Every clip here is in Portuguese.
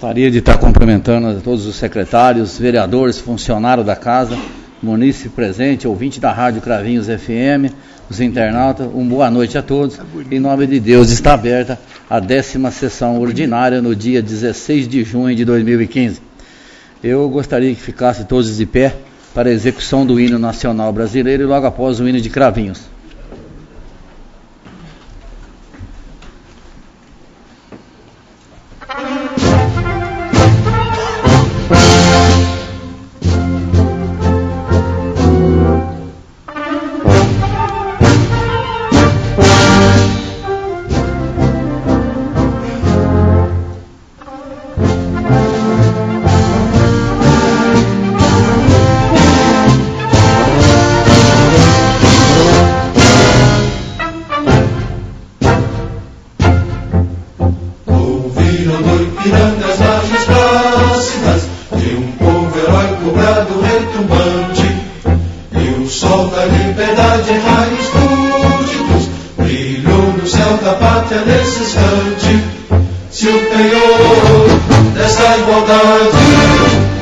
Gostaria de estar cumprimentando a todos os secretários, vereadores, funcionários da casa, munícipe presente, ouvinte da Rádio Cravinhos FM, os internautas, uma boa noite a todos. Em nome de Deus, está aberta a 10ª sessão ordinária no dia 16 de junho de 2015. Eu gostaria que ficasse todos de pé para a execução do hino nacional brasileiro e logo após o hino de Cravinhos.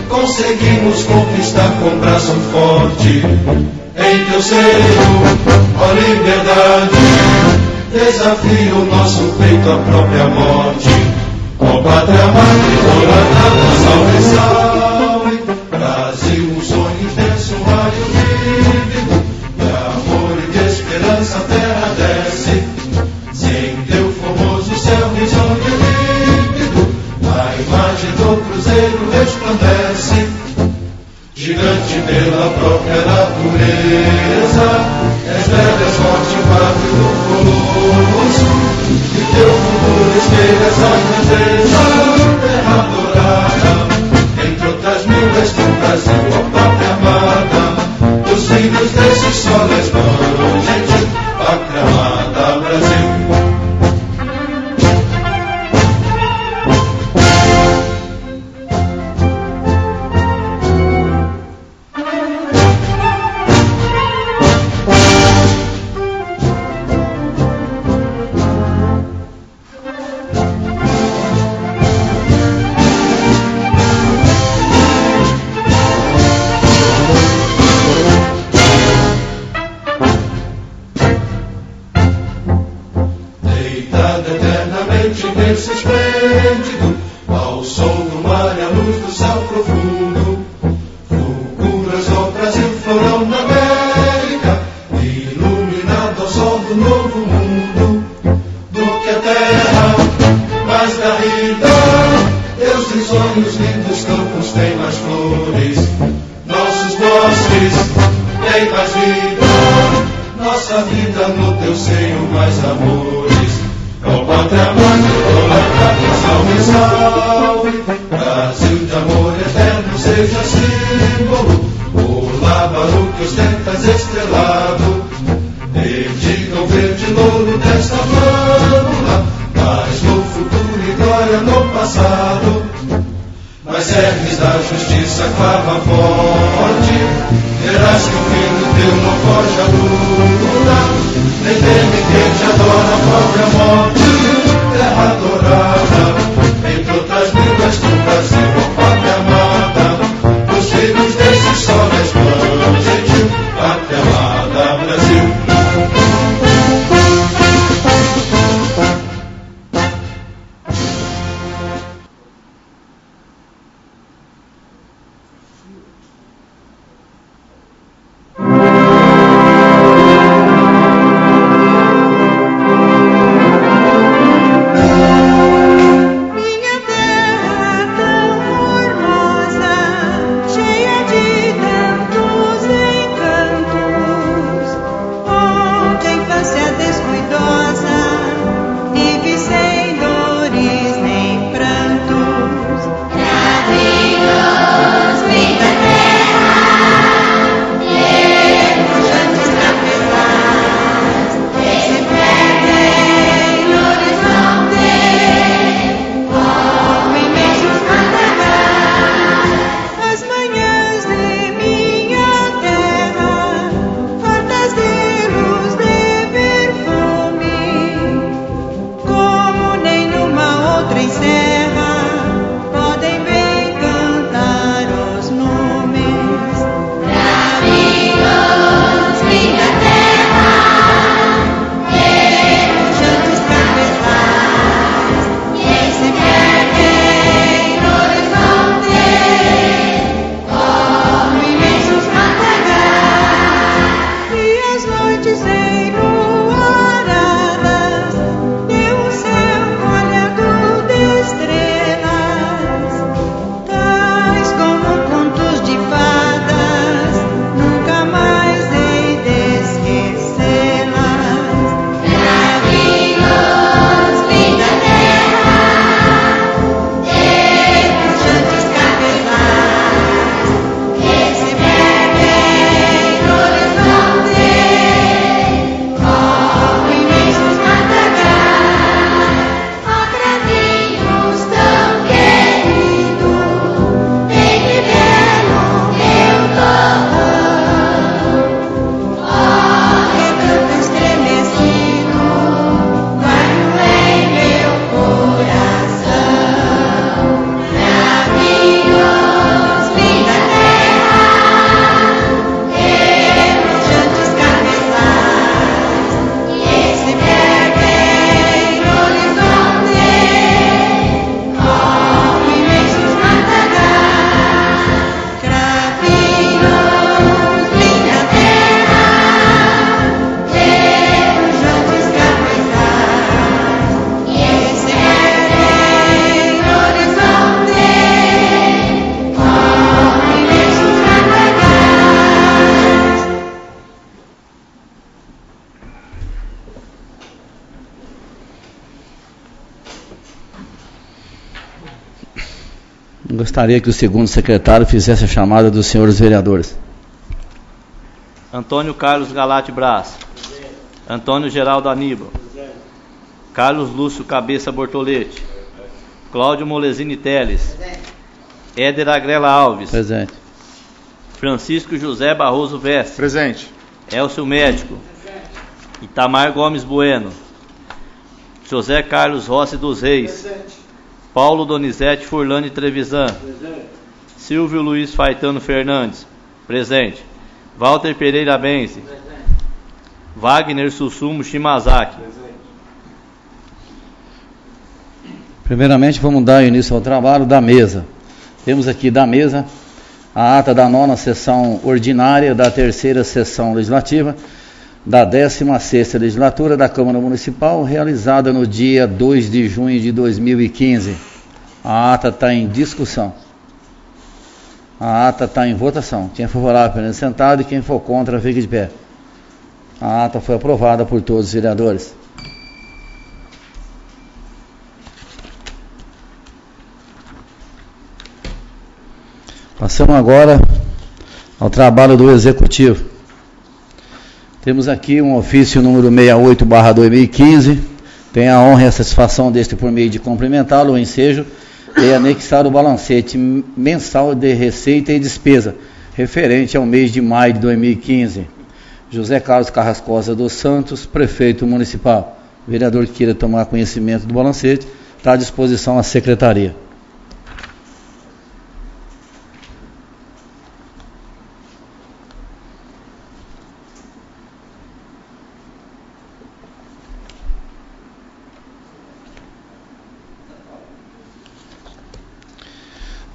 Conseguimos conquistar com braço forte. Em teu seio, ó liberdade, desafia o nosso peito à própria morte. Ó pátria amada, idolatrada, salve, salve. Brasil, um sonho intenso, um raio vívido de amor e de esperança a terra desce. Sem teu formoso céu risonho e límpido, a imagem do cruzeiro resplandece. Gigante pela própria natureza, és velho, és forte, pátrio do colosso, e teu futuro espelha essa grandeza. Terra dourada, entre outras mil, és do Brasil, ó pátria amada, dos filhos desse sol és mãe, gente, pátria amada, Brasil. Gostaria que o segundo secretário fizesse a chamada dos senhores vereadores. Antônio Carlos Galate Braz. Antônio Geraldo Aníbal. Carlos Lúcio Cabeça Bortolete. Cláudio Molesini Teles. Éder Agrela Alves. Presente. Francisco José Barroso Veste. Presente. Elcio Médico. Itamar Gomes Bueno. José Carlos Rossi dos Reis. Paulo Donizete Furlani Trevisan. Silvio Luiz Faetano Fernandes. Presente. Walter Pereira Benze. Wagner Sussumo Shimazaki. Primeiramente, vamos dar início ao trabalho da mesa. Temos aqui da mesa a ata da 9ª sessão ordinária da 3ª sessão legislativa da 16ª legislatura da Câmara Municipal, realizada no dia 2 de junho de 2015. A ata está em discussão. A ata está em votação. Quem for favorável, permaneça sentado, e quem for contra, fique de pé. A ata foi aprovada por todos os vereadores. Passamos agora ao trabalho do Executivo. Temos aqui um ofício número 68/2015. Tenho a honra e a satisfação deste por meio de cumprimentá-lo, o ensejo, e anexar o balancete mensal de receita e despesa, referente ao mês de maio de 2015. José Carlos Carrascosa dos Santos, prefeito municipal. O vereador que queira tomar conhecimento do balancete, está à disposição à secretaria.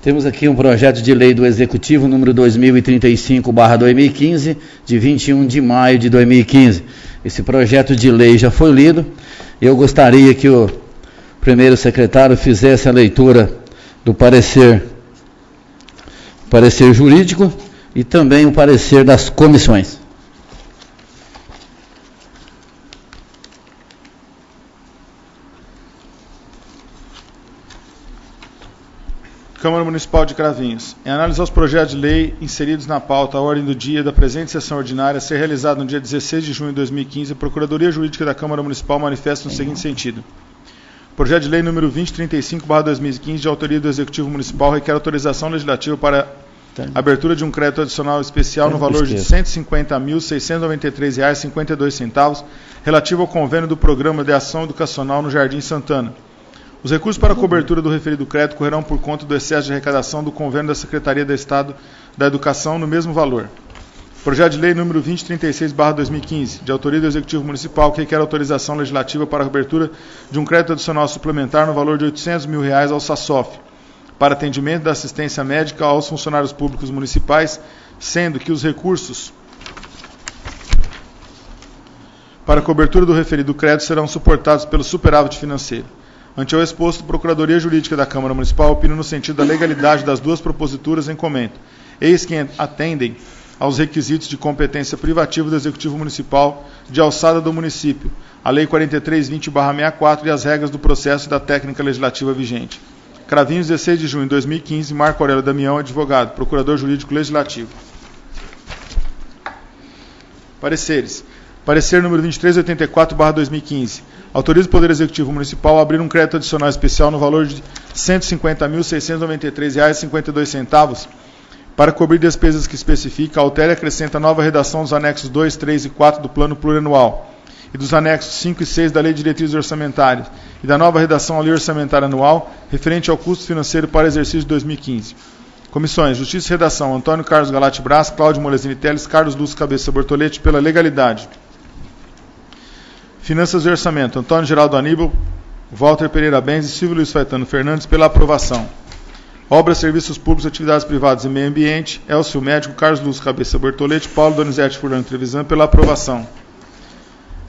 Temos aqui um projeto de lei do Executivo número 2035/2015, de 21 de maio de 2015. Esse projeto de lei já foi lido. Eu gostaria que o primeiro secretário fizesse a leitura do parecer jurídico e também o parecer das comissões. Câmara Municipal de Cravinhos. Em análise aos projetos de lei inseridos na pauta à ordem do dia da presente sessão ordinária, a ser realizada no dia 16 de junho de 2015, a Procuradoria Jurídica da Câmara Municipal manifesta no seguinte sentido. Projeto de lei número 2035/2015, de autoria do Executivo Municipal, requer autorização legislativa para abertura de um crédito adicional especial no valor de R$ 150.693,52, relativo ao convênio do Programa de Ação Educacional no Jardim Santana. Os recursos para a cobertura do referido crédito correrão por conta do excesso de arrecadação do convênio da Secretaria de Estado da Educação no mesmo valor. Projeto de lei número 2036/2015, de autoria do Executivo Municipal, que requer autorização legislativa para a abertura de um crédito adicional suplementar no valor de R$ 800 mil ao SASOF, para atendimento da assistência médica aos funcionários públicos municipais, sendo que os recursos para a cobertura do referido crédito serão suportados pelo superávit financeiro. Ante o exposto, a Procuradoria Jurídica da Câmara Municipal opina no sentido da legalidade das duas proposituras em comento, eis que atendem aos requisitos de competência privativa do Executivo Municipal de alçada do município, a Lei 4320/64 e as regras do processo e da técnica legislativa vigente. Cravinhos, 16 de junho de 2015, Marco Aurélio Damião, advogado, Procurador Jurídico Legislativo. Pareceres. Parecer número 2384/2015. Autoriza o Poder Executivo Municipal a abrir um crédito adicional especial no valor de R$ 150.693,52 para cobrir despesas que especifica, altera e acrescenta nova redação dos anexos 2, 3 e 4 do Plano Plurianual e dos anexos 5 e 6 da Lei de Diretrizes Orçamentárias e da nova redação à Lei Orçamentária Anual referente ao custo financeiro para o exercício de 2015. Comissões: Justiça e Redação, Antônio Carlos Galate Braz, Cláudio Molesini Teles, Carlos Lúcio Cabeça Bortolete, pela legalidade. Finanças e Orçamento, Antônio Geraldo Aníbal, Walter Pereira Benz e Silvio Luiz Faetano Fernandes, pela aprovação. Obras, Serviços Públicos, Atividades Privadas e Meio Ambiente, Elcio Médico, Carlos Lúcio Cabeça Bortolete, Paulo Donizete Furlani Trevisan, pela aprovação.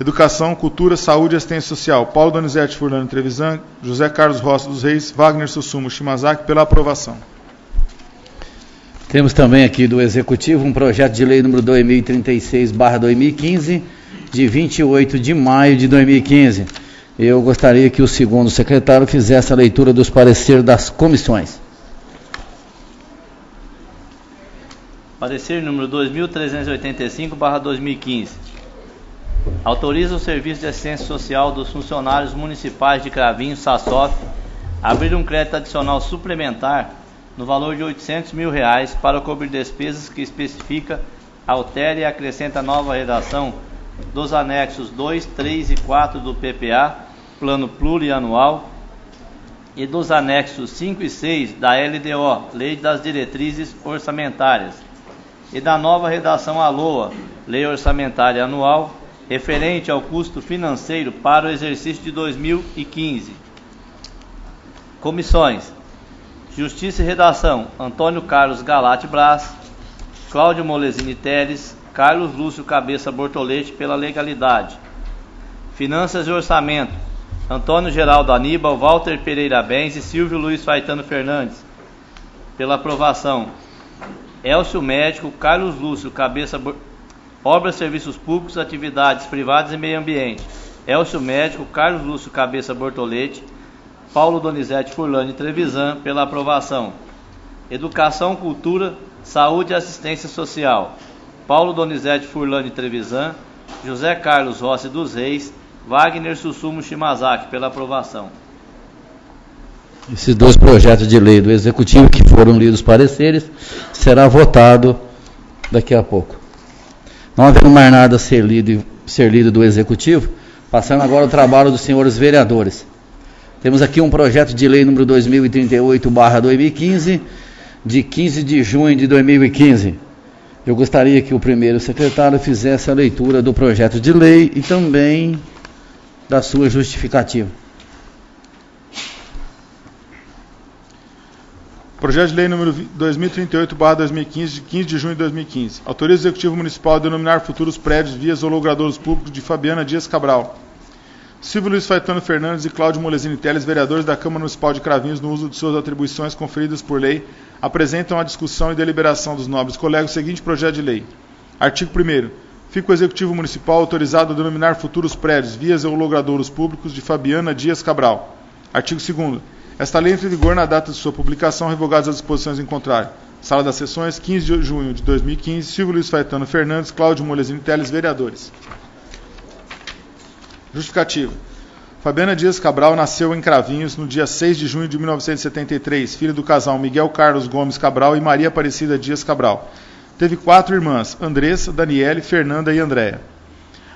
Educação, Cultura, Saúde e Assistência Social, Paulo Donizete Furlani Trevisan, José Carlos Rossi dos Reis, Wagner Sussumo Shimazaki, pela aprovação. Temos também aqui do Executivo um projeto de lei número 2036/2015, de 28 de maio de 2015. Eu gostaria que o segundo secretário fizesse a leitura dos pareceres das comissões. Parecer número 2385/2015. Autoriza o Serviço de Assistência Social dos Funcionários Municipais de Cravinhos, SASSOF, a abrir um crédito adicional suplementar no valor de R$ 800 mil para cobrir despesas que especifica, altere e acrescenta nova redação dos anexos 2, 3 e 4 do PPA, Plano Plurianual, e dos anexos 5 e 6 da LDO, Lei das Diretrizes Orçamentárias, e da nova redação ALOA, Lei Orçamentária Anual, referente ao custo financeiro para o exercício de 2015. Comissões: Justiça e Redação, Antônio Carlos Galati Braz, Cláudio Molesini Teles, Carlos Lúcio Cabeça Bortolete, pela legalidade. Finanças e Orçamento, Antônio Geraldo Aníbal, Walter Pereira Bens e Silvio Luiz Faetano Fernandes, pela aprovação. Elcio Médico, Carlos Lúcio Cabeça Obras, Serviços Públicos, Atividades Privadas e Meio Ambiente. Elcio Médico, Carlos Lúcio Cabeça Bortolete, Paulo Donizete Furlani Trevisan, pela aprovação. Educação, Cultura, Saúde e Assistência Social, Paulo Donizete Furlani Trevisan, José Carlos Rossi dos Reis, Wagner Sussumo Shimazaki, pela aprovação. Esses dois projetos de lei do Executivo que foram lidos pareceres, será votado daqui a pouco. Não havendo mais nada a ser lido do Executivo, passando agora ao trabalho dos senhores vereadores. Temos aqui um projeto de lei número 2038/2015, de 15 de junho de 2015. Eu gostaria que o primeiro secretário fizesse a leitura do projeto de lei e também da sua justificativa. Projeto de Lei número 2038/2015, de 15 de junho de 2015. Autoriza o Executivo Municipal a denominar futuros prédios, vias ou logradouros públicos de Fabiana Dias Cabral, Silvio Luiz Faetano Fernandes e Cláudio Molesini Teles, vereadores da Câmara Municipal de Cravinhos, no uso de suas atribuições conferidas por lei, apresentam a discussão e deliberação dos nobres colegas o seguinte projeto de lei. Artigo 1º. Fica o Executivo Municipal autorizado a denominar futuros prédios, vias ou logradouros públicos de Fabiana Dias Cabral. Artigo 2º. Esta lei entra em vigor na data de sua publicação, revogadas as disposições em contrário. Sala das Sessões, 15 de junho de 2015, Silvio Luiz Faetano Fernandes, Cláudio Molesini Teles, vereadores. Justificativa. Fabiana Dias Cabral nasceu em Cravinhos no dia 6 de junho de 1973, filha do casal Miguel Carlos Gomes Cabral e Maria Aparecida Dias Cabral. Teve 4 irmãs, Andressa, Daniele, Fernanda e Andréa.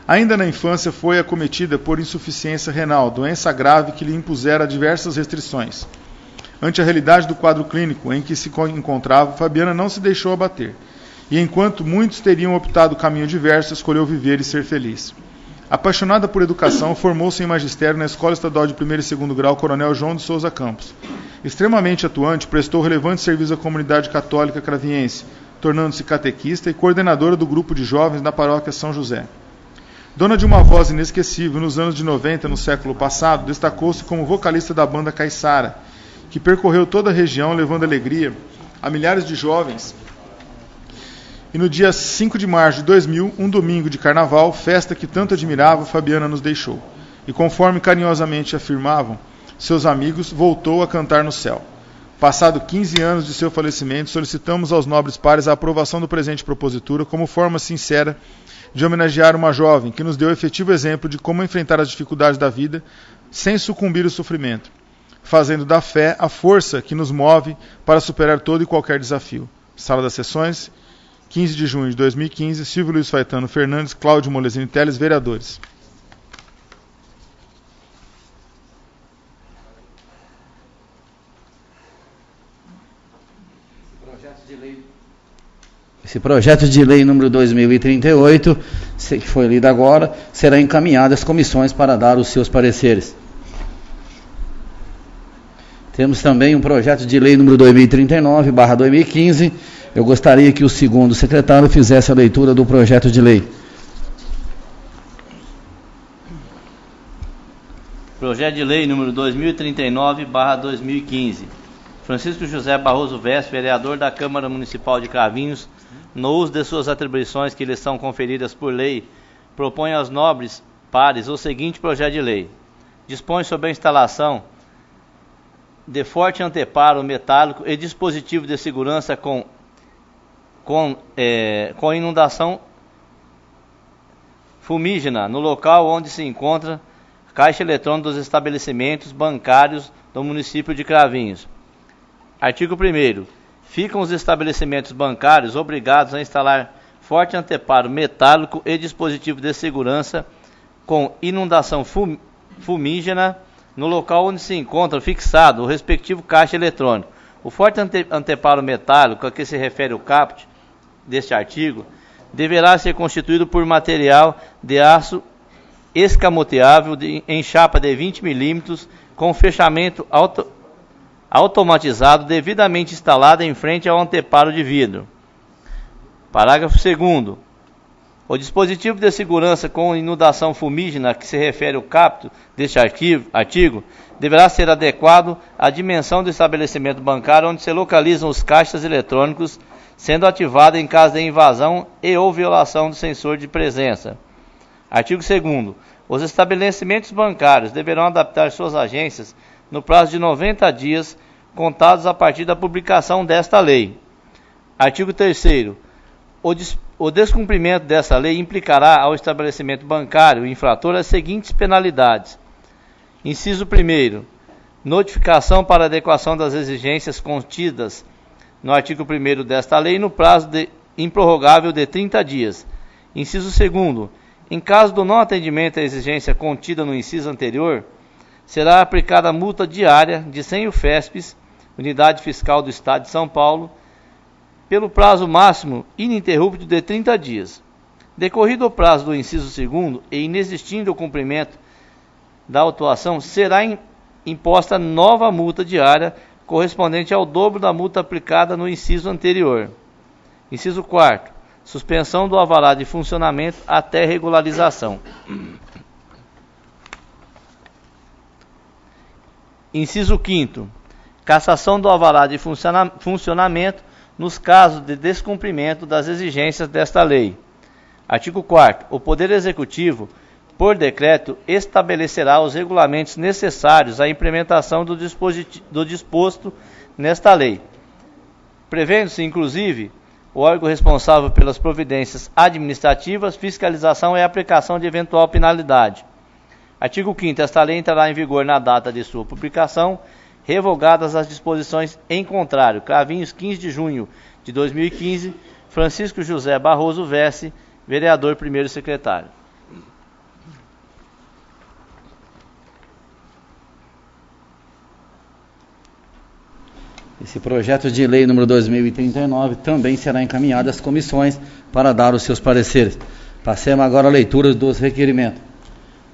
Ainda na infância foi acometida por insuficiência renal, doença grave que lhe impusera diversas restrições. Ante a realidade do quadro clínico em que se encontrava, Fabiana não se deixou abater. E enquanto muitos teriam optado caminho diverso, escolheu viver e ser feliz. Apaixonada por educação, formou-se em magistério na Escola Estadual de 1º e 2º Grau Coronel João de Souza Campos. Extremamente atuante, prestou relevante serviço à comunidade católica craviense, tornando-se catequista e coordenadora do grupo de jovens na paróquia São José. Dona de uma voz inesquecível, nos anos de 90, no século passado, destacou-se como vocalista da banda Caiçara, que percorreu toda a região levando alegria a milhares de jovens. E no dia 5 de março de 2000, um domingo de carnaval, festa que tanto admirava, Fabiana nos deixou. E conforme carinhosamente afirmavam seus amigos, voltou a cantar no céu. Passado 15 anos de seu falecimento, solicitamos aos nobres pares a aprovação do presente propositura como forma sincera de homenagear uma jovem que nos deu efetivo exemplo de como enfrentar as dificuldades da vida sem sucumbir ao sofrimento, fazendo da fé a força que nos move para superar todo e qualquer desafio. Sala das Sessões, 15 de junho de 2015, Silvio Luiz Faetano Fernandes, Cláudio Molesini Teles, vereadores. Esse projeto de lei número 2038, que foi lido agora, será encaminhado às comissões para dar os seus pareceres. Temos também um projeto de lei número 2039/2015. Eu gostaria que o segundo secretário fizesse a leitura do projeto de lei. Projeto de lei número 2039/2015. Francisco José Barroso Veste, vereador da Câmara Municipal de Cravinhos, no uso de suas atribuições que lhe são conferidas por lei, propõe aos nobres pares o seguinte projeto de lei. Dispõe sobre a instalação de forte anteparo metálico e dispositivo de segurança com com inundação fumígena no local onde se encontra caixa eletrônica dos estabelecimentos bancários do município de Cravinhos. Artigo 1º. Ficam os estabelecimentos bancários obrigados a instalar forte anteparo metálico e dispositivo de segurança com inundação fumígena no local onde se encontra fixado o respectivo caixa eletrônico. O forte anteparo metálico a que se refere o caput deste artigo deverá ser constituído por material de aço escamoteável em chapa de 20 mm com fechamento automatizado devidamente instalado em frente ao anteparo de vidro. Parágrafo 2º. O dispositivo de segurança com inundação fumígena a que se refere o caput deste artigo deverá ser adequado à dimensão do estabelecimento bancário onde se localizam os caixas eletrônicos, sendo ativado em caso de invasão e ou violação do sensor de presença. Artigo 2º. Os estabelecimentos bancários deverão adaptar suas agências no prazo de 90 dias, contados a partir da publicação desta lei. Artigo 3º. O descumprimento dessa lei implicará ao estabelecimento bancário infrator as seguintes penalidades. Inciso 1º. Notificação para adequação das exigências contidas no artigo 1º desta lei no prazo improrrogável de 30 dias. Inciso 2º. Em caso do não atendimento à exigência contida no inciso anterior, será aplicada multa diária de 100 UFESPs, Unidade Fiscal do Estado de São Paulo, pelo prazo máximo ininterrupto de 30 dias. Decorrido o prazo do inciso 2º e inexistindo o cumprimento da autuação, será imposta nova multa diária correspondente ao dobro da multa aplicada no inciso anterior. Inciso 4º. Suspensão do alvará de funcionamento até regularização. Inciso 5º. Cassação do alvará de funcionamento nos casos de descumprimento das exigências desta lei. Artigo 4º. O Poder Executivo, por decreto, estabelecerá os regulamentos necessários à implementação do disposto nesta lei, prevendo-se, inclusive, o órgão responsável pelas providências administrativas, fiscalização e aplicação de eventual penalidade. Artigo 5º. Esta lei entrará em vigor na data de sua publicação, revogadas as disposições em contrário. Cravinhos, 15 de junho de 2015, Francisco José Barroso Vesce, vereador, primeiro secretário. Esse projeto de lei número 2039 também será encaminhado às comissões para dar os seus pareceres. Passemos agora a leitura dos requerimentos.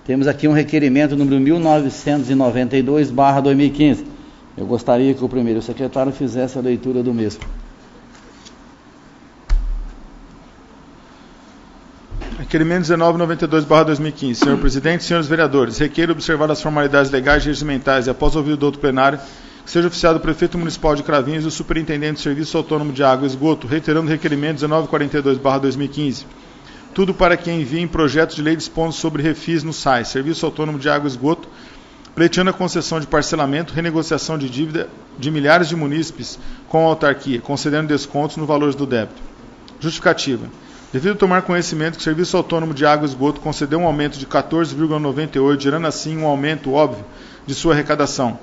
Temos aqui um requerimento número 1992/2015. Eu gostaria que o primeiro secretário fizesse a leitura do mesmo. Requerimento 1992/2015. Senhor presidente, senhores vereadores, requeiro observar as formalidades legais e regimentais e, após ouvir o douto plenário, que seja oficiado o prefeito municipal de Cravinhos e o superintendente do Serviço Autônomo de Água e Esgoto, reiterando o requerimento 1942/2015. Tudo para que enviem projetos de lei dispondo sobre refis no SAI, Serviço Autônomo de Água e Esgoto, pleiteando a concessão de parcelamento, renegociação de dívida de milhares de munícipes com a autarquia, concedendo descontos no valor do débito. Justificativa. Devido tomar conhecimento que o Serviço Autônomo de Água e Esgoto concedeu um aumento de 14,98, gerando assim um aumento óbvio de sua arrecadação,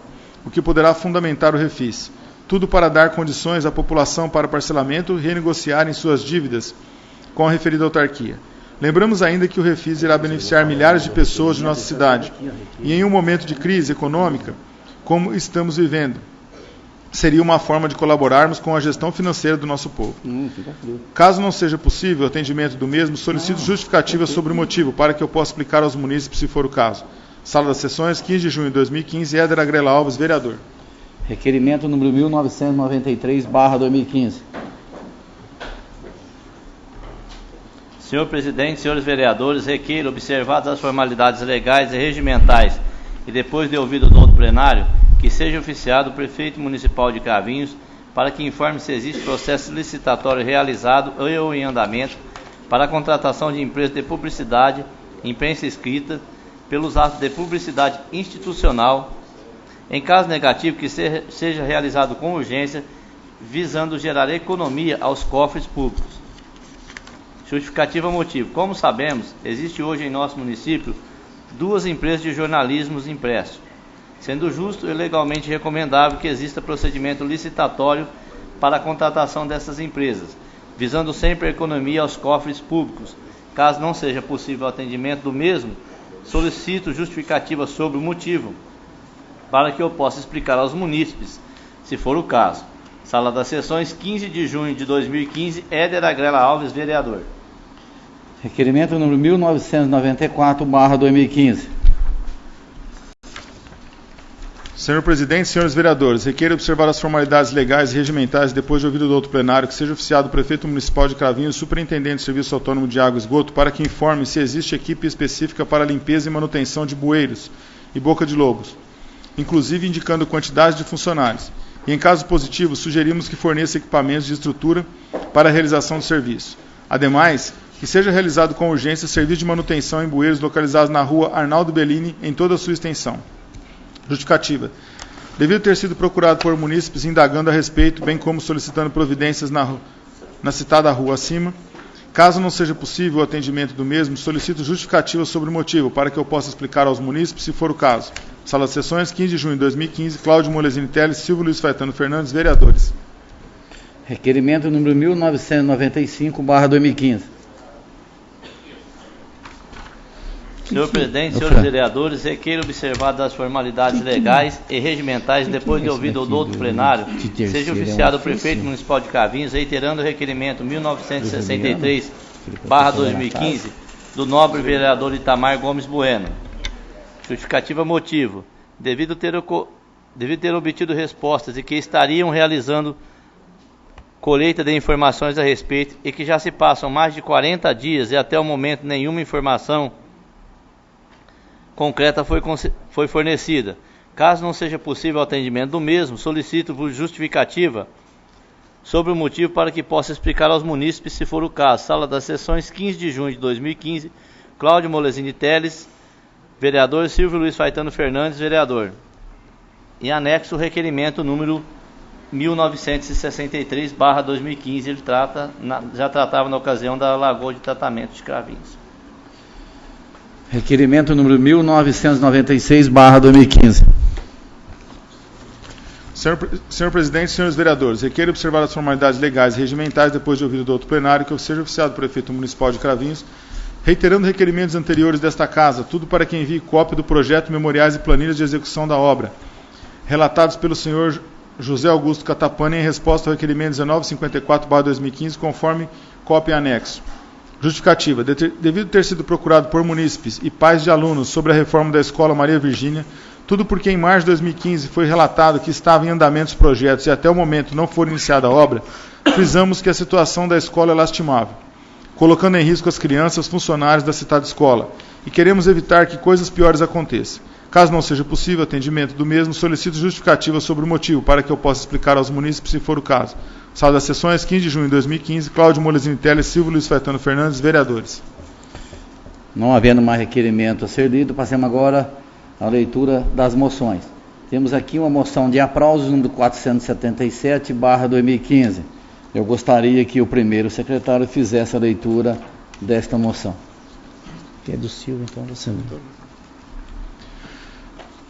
o que poderá fundamentar o refis. Tudo para dar condições à população para parcelamento e renegociarem suas dívidas com a referida autarquia. Lembramos ainda que o refis irá beneficiar milhares de pessoas de nossa cidade. E em um momento de crise econômica, como estamos vivendo, seria uma forma de colaborarmos com a gestão financeira do nosso povo. Caso não seja possível o atendimento do mesmo, solicito justificativa sobre o motivo, para que eu possa explicar aos munícipes se for o caso. Sala das Sessões, 15 de junho de 2015, Éder Agrela Alves, vereador. Requerimento número 1993/2015. Senhor presidente, senhores vereadores, requeiro, observadas as formalidades legais e regimentais, e depois de ouvido o douto plenário, que seja oficiado o prefeito municipal de Cravinhos para que informe se existe processo licitatório realizado ou em andamento para a contratação de empresa de publicidade, imprensa escrita, pelos atos de publicidade institucional. Em caso negativo, que seja realizado com urgência visando gerar economia aos cofres públicos. Justificativa motivo. Como sabemos, existe hoje em nosso município 2 empresas de jornalismo impresso, sendo justo e legalmente recomendável que exista procedimento licitatório para a contratação dessas empresas, visando sempre a economia aos cofres públicos. Caso não seja possível o atendimento do mesmo, solicito justificativa sobre o motivo, para que eu possa explicar aos munícipes, se for o caso. Sala das Sessões, 15 de junho de 2015, Éder Agrela Alves, vereador. Requerimento número 1994/2015. Senhor presidente, senhores vereadores, requeiro observar as formalidades legais e regimentais depois de ouvido do outro plenário que seja oficiado o prefeito municipal de Cravinhos, superintendente do Serviço Autônomo de Água e Esgoto, para que informe se existe equipe específica para limpeza e manutenção de bueiros e boca de lobos, inclusive indicando quantidade de funcionários. E em caso positivo, sugerimos que forneça equipamentos de estrutura para a realização do serviço. Ademais, que seja realizado com urgência serviço de manutenção em bueiros localizados na rua Arnaldo Bellini em toda a sua extensão. Justificativa. Devido ter sido procurado por munícipes indagando a respeito, bem como solicitando providências na citada rua acima, caso não seja possível o atendimento do mesmo, solicito justificativa sobre o motivo, para que eu possa explicar aos munícipes, se for o caso. Sala de Sessões, 15 de junho de 2015, Cláudio Molesini Teles, Silvio Luiz Faetano Fernandes, vereadores. Requerimento número 1995/2015. Senhor presidente, senhores vereadores, requeiro observado as formalidades legais e regimentais depois de ouvido o douto plenário, seja oficiado o prefeito municipal de Cravinhos, reiterando o requerimento 1963/2015 do nobre vereador Itamar Gomes Bueno. Justificativa motivo. Devido ter obtido respostas e que estariam realizando colheita de informações a respeito e que já se passam mais de 40 dias e até o momento nenhuma informação concreta foi fornecida. Caso não seja possível o atendimento do mesmo, solicito justificativa sobre o motivo para que possa explicar aos munícipes, se for o caso. Sala das Sessões, 15 de junho de 2015, Cláudio Molesini Teles, vereador, Silvio Luiz Faetano Fernandes, vereador. Em anexo, o requerimento número 1963/2015, ele já tratava na ocasião da Lagoa de Tratamento de Cravinhos. Requerimento número 1996/2015. Senhor presidente, senhores vereadores, requeiro observar as formalidades legais e regimentais depois de ouvido do outro plenário que seja oficiado o prefeito municipal de Cravinhos, reiterando requerimentos anteriores desta casa, tudo para que envie cópia do projeto, memoriais e planilhas de execução da obra, relatados pelo senhor José Augusto Catapani em resposta ao requerimento 1954/2015, conforme cópia em anexo. Justificativa. Devido ter sido procurado por munícipes e pais de alunos sobre a reforma da Escola Maria Virgínia, tudo porque em março de 2015 foi relatado que estavam em andamento os projetos e até o momento não foi iniciada a obra, frisamos que a situação da escola é lastimável, colocando em risco as crianças, funcionários da citada escola, e queremos evitar que coisas piores aconteçam. Caso não seja possível o atendimento do mesmo, solicito justificativa sobre o motivo, para que eu possa explicar aos munícipes, se for o caso. Sala das Sessões, 15 de junho de 2015, Cláudio Molesini Teles, Silvio Luiz Faetano Fernandes, vereadores. Não havendo mais requerimento a ser lido, passemos agora à leitura das moções. Temos aqui uma moção de aplausos, número 477/2015. Eu gostaria que o primeiro secretário fizesse a leitura desta moção. Que é do Silvio, então você não.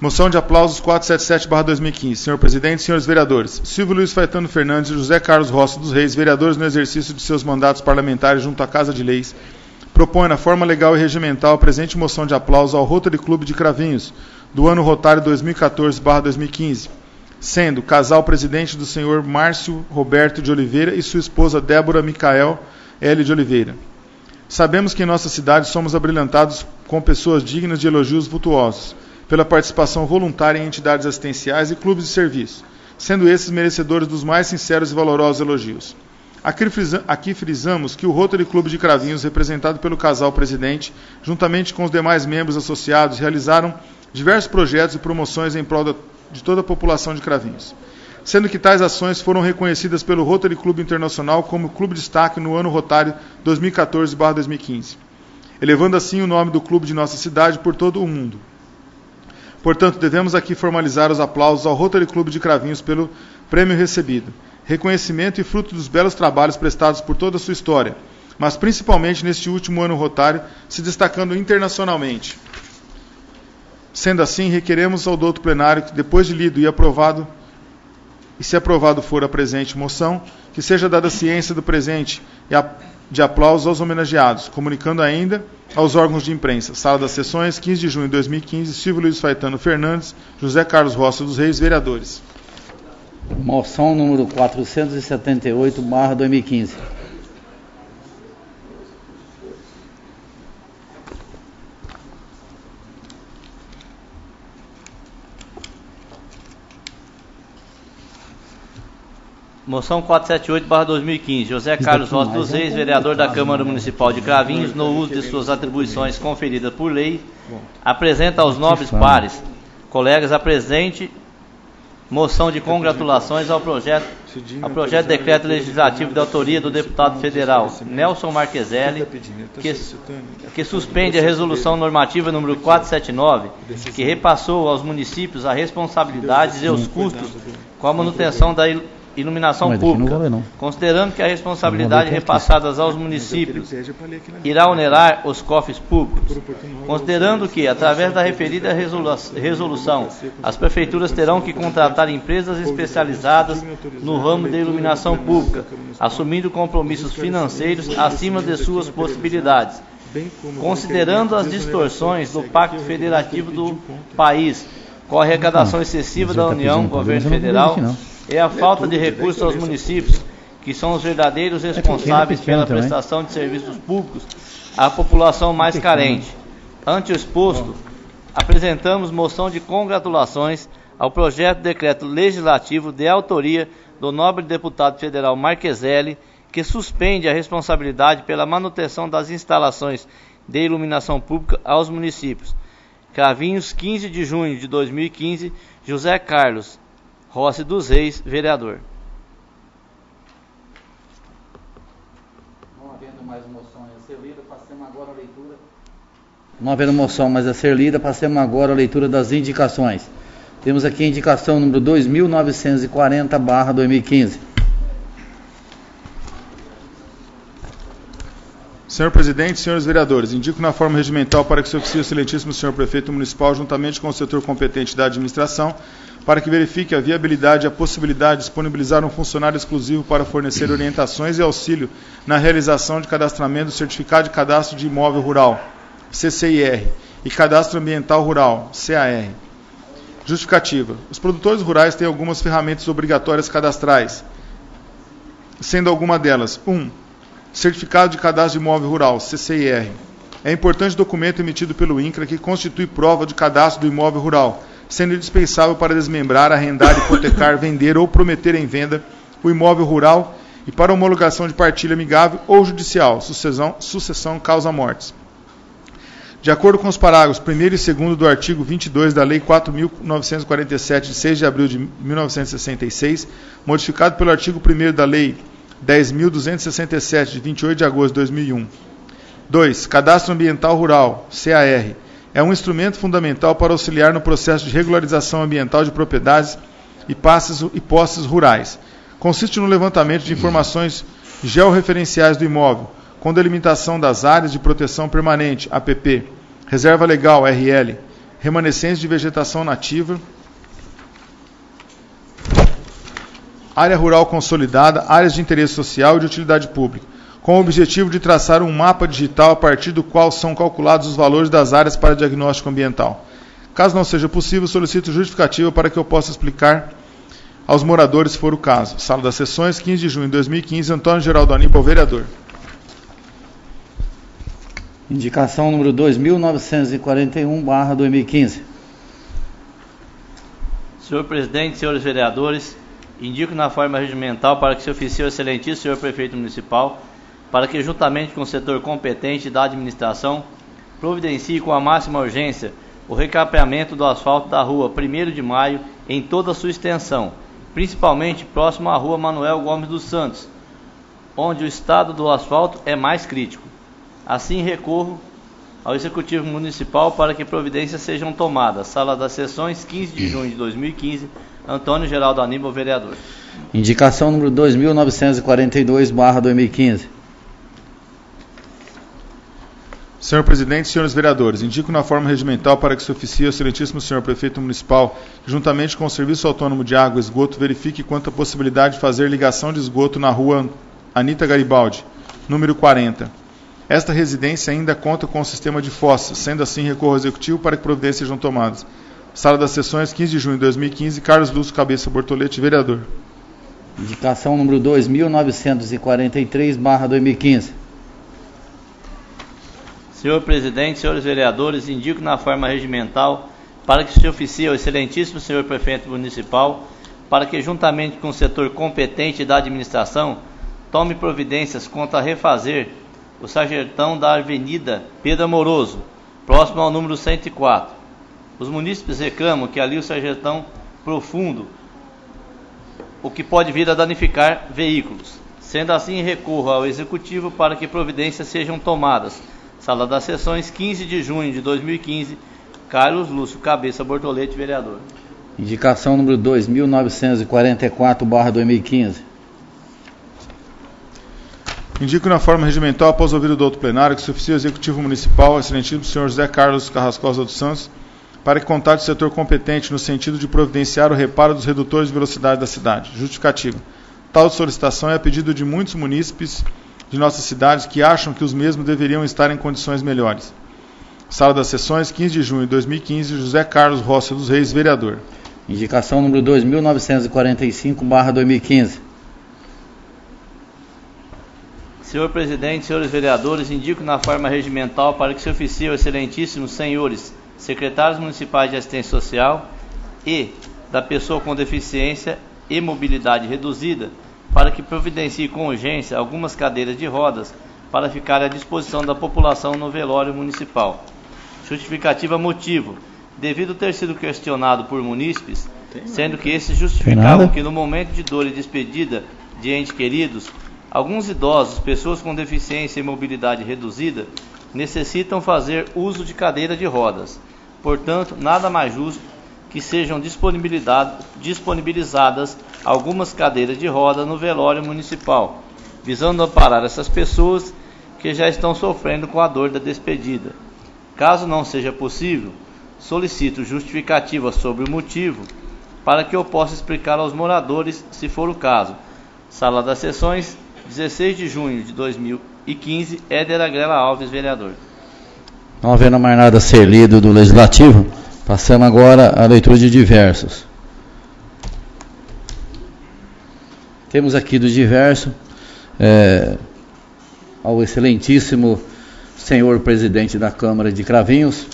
Moção de aplausos 477/2015. Senhor presidente, senhores vereadores, Silvio Luiz Faetano Fernandes e José Carlos Rossi dos Reis, vereadores no exercício de seus mandatos parlamentares junto à Casa de Leis, propõem na forma legal e regimental a presente moção de aplauso ao Rotary Clube de Cravinhos, do ano rotário 2014/2015, sendo casal presidente do senhor Márcio Roberto de Oliveira e sua esposa Débora Micael L. de Oliveira. Sabemos que em nossa cidade somos abrilhantados com pessoas dignas de elogios vultuosos, pela participação voluntária em entidades assistenciais e clubes de serviço, sendo esses merecedores dos mais sinceros e valorosos elogios. Aqui frisamos que o Rotary Clube de Cravinhos, representado pelo casal presidente, juntamente com os demais membros associados, realizaram diversos projetos e promoções em prol de toda a população de Cravinhos, sendo que tais ações foram reconhecidas pelo Rotary Clube Internacional como Clube de Destaque no ano rotário 2014/2015, elevando assim o nome do clube de nossa cidade por todo o mundo. Portanto, devemos aqui formalizar os aplausos ao Rotary Clube de Cravinhos pelo prêmio recebido. reconhecimento e fruto dos belos trabalhos prestados por toda a sua história, mas principalmente neste último ano rotário, se destacando internacionalmente. Sendo assim, requeremos ao douto plenário que, depois de lido e se aprovado for a presente moção, que seja dada ciência do presente e de aplausos aos homenageados, comunicando ainda aos órgãos de imprensa. Sala das Sessões, 15 de junho de 2015, Silvio Luiz Faetano Fernandes, José Carlos Rossi dos Reis, vereadores. Moção número 478/2015. Moção 478/2015. José Carlos Rossi dos Reis, vereador da Câmara Municipal de Cravinhos, no uso de suas atribuições conferidas por lei, apresenta aos nobres pares, colegas, a presente moção de congratulações ao projeto de decreto legislativo de autoria do deputado federal Nelson Marqueselli, que suspende a resolução normativa número 479, que repassou aos municípios a responsabilidade e os custos com a manutenção da iluminação pública, considerando que a responsabilidade repassada aos municípios irá onerar os cofres públicos, considerando que, através da referida resolução, as prefeituras terão que contratar empresas especializadas no ramo de iluminação pública, assumindo compromissos financeiros acima de suas possibilidades, considerando as distorções do Pacto Federativo do país, com a arrecadação excessiva da União, governo federal, e a falta de recursos aos municípios, que são os verdadeiros responsáveis pela prestação de serviços públicos à população mais carente. Ante o exposto, apresentamos moção de congratulações ao projeto de decreto legislativo de autoria do nobre deputado federal Marqueselli, que suspende a responsabilidade pela manutenção das instalações de iluminação pública aos municípios. Cravinhos, 15 de junho de 2015, José Carlos Rossi dos Reis, vereador. Não havendo mais moção a ser lida, passemos agora a leitura. Não havendo moção mais a ser lida, passemos agora a leitura das indicações. Temos aqui a indicação número 2940/2015. Senhor presidente, senhores vereadores, indico na forma regimental para que se oficie o excelentíssimo senhor prefeito municipal, juntamente com o setor competente da administração, para que verifique a viabilidade e a possibilidade de disponibilizar um funcionário exclusivo para fornecer orientações e auxílio na realização de cadastramento do Certificado de Cadastro de Imóvel Rural, CCIR, e Cadastro Ambiental Rural, CAR. Justificativa. Os produtores rurais têm algumas ferramentas obrigatórias cadastrais, sendo alguma delas: 1. Certificado de Cadastro de Imóvel Rural, CCIR. É importante documento emitido pelo INCRA que constitui prova de cadastro do imóvel rural, sendo indispensável para desmembrar, arrendar, hipotecar, vender ou prometer em venda o imóvel rural e para homologação de partilha amigável ou judicial, sucessão causa-mortes. De acordo com os parágrafos 1º e 2º do artigo 22 da Lei 4.947, de 6 de abril de 1966, modificado pelo artigo 1º da Lei 10.267, de 28 de agosto de 2001. 2. Cadastro Ambiental Rural, CAR. É um instrumento fundamental para auxiliar no processo de regularização ambiental de propriedades e posses rurais. Consiste no levantamento de informações georreferenciais do imóvel, com delimitação das áreas de proteção permanente, APP, reserva legal, RL, remanescentes de vegetação nativa, área rural consolidada, áreas de interesse social e de utilidade pública, com o objetivo de traçar um mapa digital a partir do qual são calculados os valores das áreas para diagnóstico ambiental. Caso não seja possível, solicito justificativa para que eu possa explicar aos moradores, se for o caso. Sala das Sessões, 15 de junho de 2015, Antônio Geraldo Aníbal, vereador. Indicação número 2941/2015. Senhor presidente, senhores vereadores, indico na forma regimental para que se oficie o excelentíssimo senhor prefeito municipal, para que, juntamente com o setor competente da administração, providencie com a máxima urgência o recapeamento do asfalto da rua 1º de Maio em toda a sua extensão, principalmente próximo à rua Manuel Gomes dos Santos, onde o estado do asfalto é mais crítico. Assim, recorro ao Executivo Municipal para que providências sejam tomadas. Sala das Sessões, 15 de junho de 2015, Antônio Geraldo Aníbal, vereador. Indicação número 2942/2015. Senhor Presidente, senhores vereadores, indico na forma regimental para que se oficie ao excelentíssimo senhor Prefeito Municipal, que, juntamente com o Serviço Autônomo de Água e Esgoto, verifique quanto à possibilidade de fazer ligação de esgoto na rua Anita Garibaldi, número 40. Esta residência ainda conta com o sistema de fossa, sendo assim recorro ao Executivo para que providências sejam tomadas. Sala das Sessões, 15 de junho de 2015, Carlos Lúcio Cabeça Bortolete, vereador. Indicação número 2943/2015. Senhor Presidente, senhores vereadores, indico na forma regimental para que se oficie ao excelentíssimo senhor Prefeito Municipal para que, juntamente com o setor competente da administração, tome providências quanto a refazer o sarjetão da Avenida Pedro Amoroso, próximo ao número 104. Os munícipes reclamam que ali o sarjetão profundo, o que pode vir a danificar veículos. Sendo assim, recorro ao Executivo para que providências sejam tomadas. Sala das Sessões, 15 de junho de 2015, Carlos Lúcio Cabeça Bortolete, vereador. Indicação número 2944/2015. Indico na forma regimental, após ouvir o doutor plenário, que se oficie ao Executivo Municipal, excelentíssimo senhor José Carlos Carrascosa dos Santos, para que contate o setor competente no sentido de providenciar o reparo dos redutores de velocidade da cidade. Justificativa. Tal solicitação é a pedido de muitos munícipes de nossas cidades que acham que os mesmos deveriam estar em condições melhores. Sala das Sessões, 15 de junho de 2015, José Carlos Rossi dos Reis, vereador. Indicação número 2945/2015. Senhor Presidente, senhores vereadores, indico na forma regimental para que se oficie ao excelentíssimos senhores secretários municipais de assistência social e da pessoa com deficiência e mobilidade reduzida para que providencie com urgência algumas cadeiras de rodas para ficar à disposição da população no velório municipal. Justificativa motivo. Devido ter sido questionado por munícipes, sendo que esses justificavam que no momento de dor e despedida de entes queridos, alguns idosos, pessoas com deficiência e mobilidade reduzida, necessitam fazer uso de cadeira de rodas. Portanto, nada mais justo que sejam disponibilizadas algumas cadeiras de roda no velório municipal, visando amparar essas pessoas que já estão sofrendo com a dor da despedida. Caso não seja possível, solicito justificativa sobre o motivo para que eu possa explicar aos moradores, se for o caso. Sala das Sessões, 16 de junho de 2015, Éder Agrela Alves, vereador. Não havendo mais nada a ser lido do Legislativo, passamos agora à leitura de diversos. Temos aqui do diverso ao excelentíssimo senhor presidente da Câmara de Cravinhos,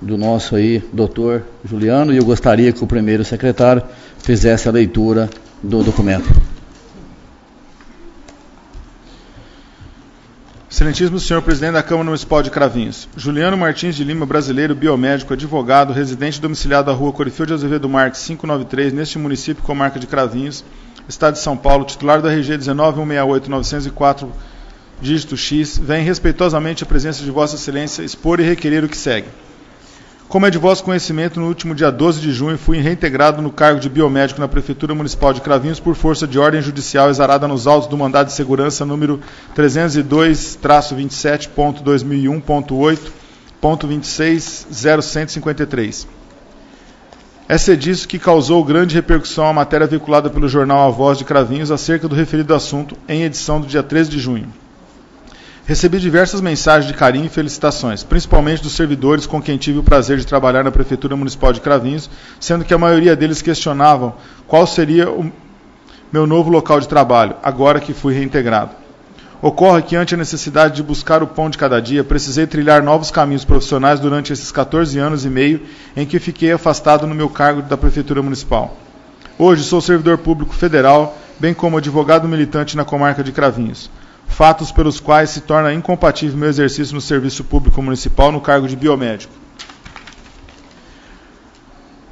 do nosso aí, doutor Juliano, e eu gostaria que o primeiro secretário fizesse a leitura do documento. Excelentíssimo senhor presidente da Câmara Municipal de Cravinhos, Juliano Martins de Lima, brasileiro, biomédico, advogado, residente domiciliado à rua Corifeu de Azevedo Marques, 593, neste município, comarca de Cravinhos, Estado de São Paulo, titular do RG 19.168.904, dígito X, vem respeitosamente à presença de Vossa Excelência expor e requerer o que segue. Como é de vosso conhecimento, no último dia 12 de junho, fui reintegrado no cargo de biomédico na Prefeitura Municipal de Cravinhos por força de ordem judicial exarada nos autos do mandado de segurança número 302-20.8.26.0153. É disso que causou grande repercussão a matéria veiculada pelo jornal A Voz de Cravinhos acerca do referido assunto, em edição do dia 13 de junho. Recebi diversas mensagens de carinho e felicitações, principalmente dos servidores com quem tive o prazer de trabalhar na Prefeitura Municipal de Cravinhos, sendo que a maioria deles questionavam qual seria o meu novo local de trabalho, agora que fui reintegrado. Ocorre que, ante a necessidade de buscar o pão de cada dia, precisei trilhar novos caminhos profissionais durante esses 14 anos e meio em que fiquei afastado no meu cargo da Prefeitura Municipal. Hoje sou servidor público federal, bem como advogado militante na comarca de Cravinhos. Fatos pelos quais se torna incompatível meu exercício no serviço público municipal no cargo de biomédico.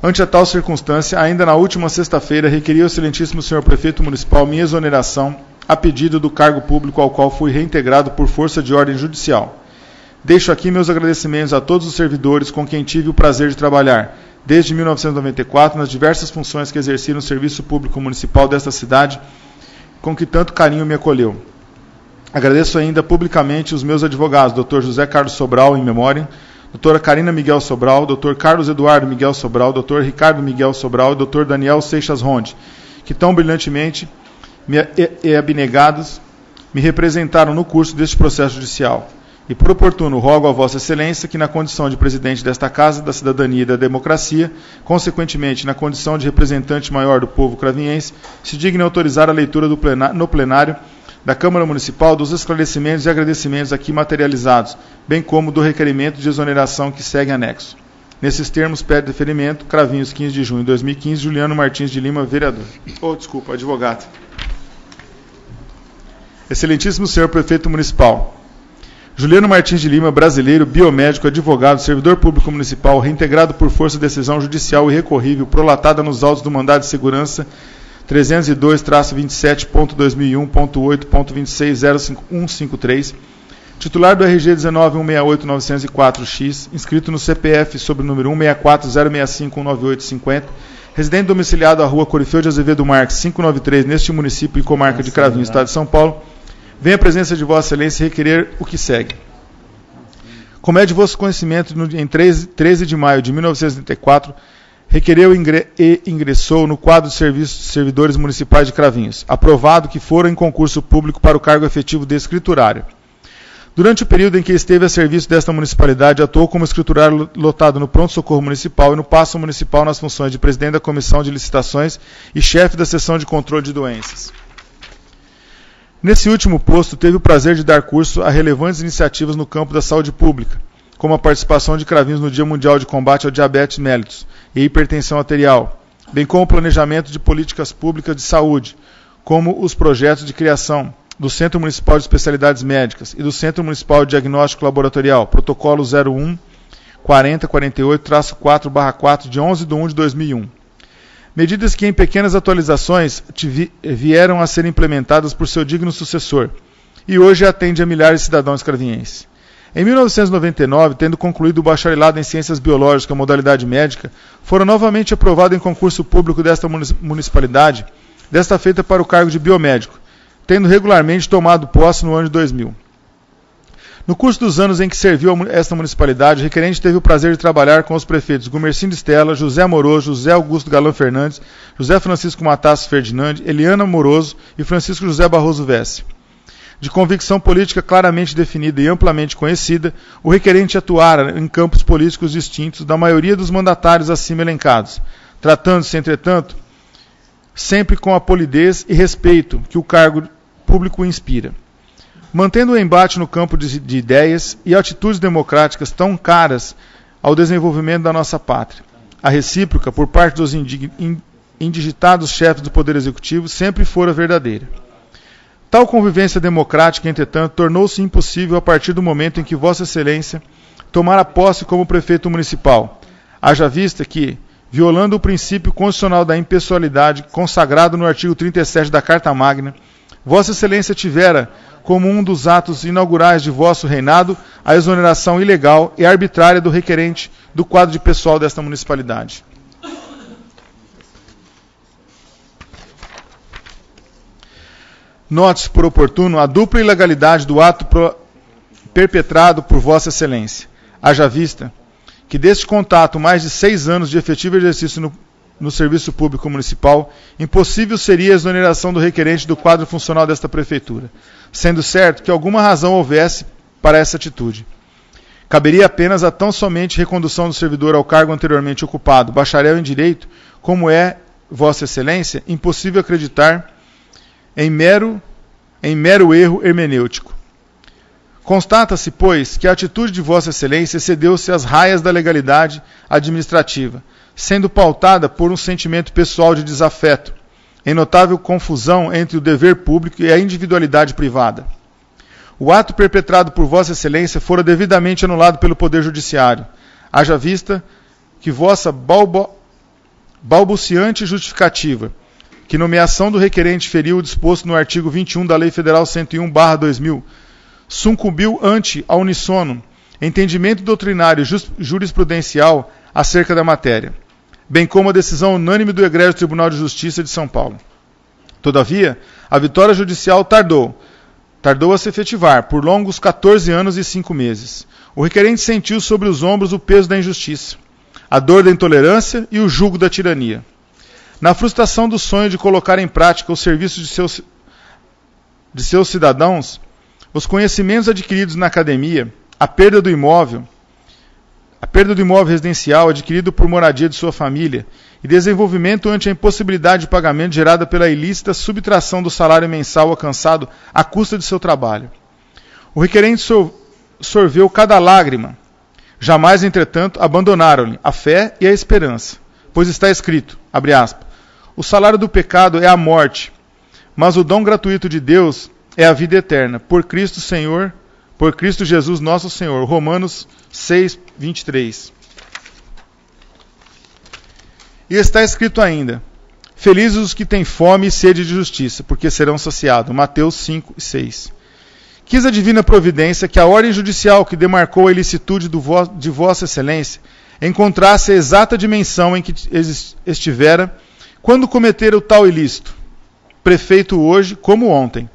Ante a tal circunstância, ainda na última sexta-feira, requeri ao excelentíssimo senhor prefeito municipal minha exoneração a pedido do cargo público ao qual fui reintegrado por força de ordem judicial. Deixo aqui meus agradecimentos a todos os servidores com quem tive o prazer de trabalhar, desde 1994, nas diversas funções que exerci no Serviço Público Municipal desta cidade, com que tanto carinho me acolheu. Agradeço ainda publicamente os meus advogados, Dr. José Carlos Sobral, em memória, Dra. Carina Miguel Sobral, Dr. Carlos Eduardo Miguel Sobral, Dr. Ricardo Miguel Sobral e Dr. Daniel Seixas Ronde, que tão brilhantemente e abnegados me representaram no curso deste processo judicial. E por oportuno rogo a Vossa Excelência que, na condição de presidente desta Casa da Cidadania e da Democracia, consequentemente na condição de representante maior do povo cravinhense, se digne autorizar a leitura no plenário da Câmara Municipal dos esclarecimentos e agradecimentos aqui materializados, bem como do requerimento de exoneração que segue anexo. Nesses termos, pede deferimento, Cravinhos, 15 de junho de 2015, Juliano Martins de Lima, vereador. Advogado. Excelentíssimo senhor prefeito municipal, Juliano Martins de Lima, brasileiro, biomédico, advogado, servidor público municipal, reintegrado por força de decisão judicial irrecorrível, prolatada nos autos do mandado de segurança 302-27.2001.8.26.05153, titular do RG 19168904X, inscrito no CPF sob o número 16406519850, residente domiciliado à rua Corifeu de Azevedo Marques, 593, neste município e comarca de Cravinhos, estado de São Paulo, venho à presença de Vossa Excelência requerer o que segue. Como é de vosso conhecimento, em 13 de maio de 1974, requereu e ingressou no quadro de servidores municipais de Cravinhos, aprovado que fora em concurso público para o cargo efetivo de escriturário. Durante o período em que esteve a serviço desta municipalidade, atuou como escriturário lotado no pronto-socorro municipal e no paço municipal nas funções de presidente da Comissão de Licitações e chefe da seção de controle de doenças. Nesse último posto, teve o prazer de dar curso a relevantes iniciativas no campo da saúde pública, como a participação de Cravinhos no Dia Mundial de Combate ao Diabetes mellitus e hipertensão arterial, bem como o planejamento de políticas públicas de saúde, como os projetos de criação do Centro Municipal de Especialidades Médicas e do Centro Municipal de Diagnóstico Laboratorial, protocolo 01-4048-4/4 de 11 de 1 de 2001. Medidas que, em pequenas atualizações, vieram a ser implementadas por seu digno sucessor, e hoje atende a milhares de cidadãos cravinhenses. Em 1999, tendo concluído o bacharelado em Ciências Biológicas, modalidade médica, foram novamente aprovado em concurso público desta municipalidade, desta feita para o cargo de biomédico, tendo regularmente tomado posse no ano de 2000. No curso dos anos em que serviu esta municipalidade, o requerente teve o prazer de trabalhar com os prefeitos Gumercindo Estela, José Amoroso, José Augusto Galã Fernandes, José Francisco Matasso Ferdinand, Eliana Amoroso e Francisco José Barroso Vesce. De convicção política claramente definida e amplamente conhecida, o requerente atuara em campos políticos distintos da maioria dos mandatários acima elencados, tratando-se, entretanto, sempre com a polidez e respeito que o cargo público inspira. Mantendo o embate no campo de ideias e atitudes democráticas tão caras ao desenvolvimento da nossa pátria. A recíproca, por parte dos indigitados chefes do Poder Executivo, sempre fora verdadeira. Tal convivência democrática, entretanto, tornou-se impossível a partir do momento em que Vossa Excelência tomara posse como prefeito municipal, haja vista que, violando o princípio constitucional da impessoalidade consagrado no artigo 37 da Carta Magna, Vossa Excelência tivera, como um dos atos inaugurais de vosso reinado, a exoneração ilegal e arbitrária do requerente do quadro de pessoal desta municipalidade. Note-se por oportuno a dupla ilegalidade do ato perpetrado por Vossa Excelência, haja vista que deste contato mais de 6 anos de efetivo exercício no Serviço Público Municipal, impossível seria a exoneração do requerente do quadro funcional desta Prefeitura, sendo certo que alguma razão houvesse para essa atitude. Caberia apenas a tão somente recondução do servidor ao cargo anteriormente ocupado, bacharel em Direito, como é, Vossa Excelência, impossível acreditar em mero erro hermenêutico. Constata-se, pois, que a atitude de Vossa Excelência excedeu-se às raias da legalidade administrativa, sendo pautada por um sentimento pessoal de desafeto, em notável confusão entre o dever público e a individualidade privada. O ato perpetrado por Vossa Excelência fora devidamente anulado pelo Poder Judiciário, haja vista que vossa balbuciante justificativa, que nomeação do requerente feriu o disposto no artigo 21 da Lei Federal 101/2000, sucumbiu ante, a uníssono, entendimento doutrinário e jurisprudencial acerca da matéria. bem como a decisão unânime do Egrégio Tribunal de Justiça de São Paulo. Todavia, a vitória judicial tardou a se efetivar por longos 14 anos e 5 meses. O requerente sentiu sobre os ombros o peso da injustiça, a dor da intolerância e o jugo da tirania. Na frustração do sonho de colocar em prática o serviço de seus cidadãos, os conhecimentos adquiridos na academia, a perda do imóvel residencial adquirido por moradia de sua família e desenvolvimento ante a impossibilidade de pagamento gerada pela ilícita subtração do salário mensal alcançado à custa de seu trabalho. O requerente sorveu cada lágrima. Jamais, entretanto, abandonaram-lhe a fé e a esperança, pois está escrito, abre aspas, o salário do pecado é a morte, mas o dom gratuito de Deus é a vida eterna, por Cristo Jesus nosso Senhor. Romanos 6, 23. E está escrito ainda, felizes os que têm fome e sede de justiça, porque serão saciados. Mateus 5 e 6. Quis a divina providência que a ordem judicial que demarcou a ilicitude de Vossa Excelência encontrasse a exata dimensão em que estivera quando cometera o tal ilícito, prefeito hoje como ontem.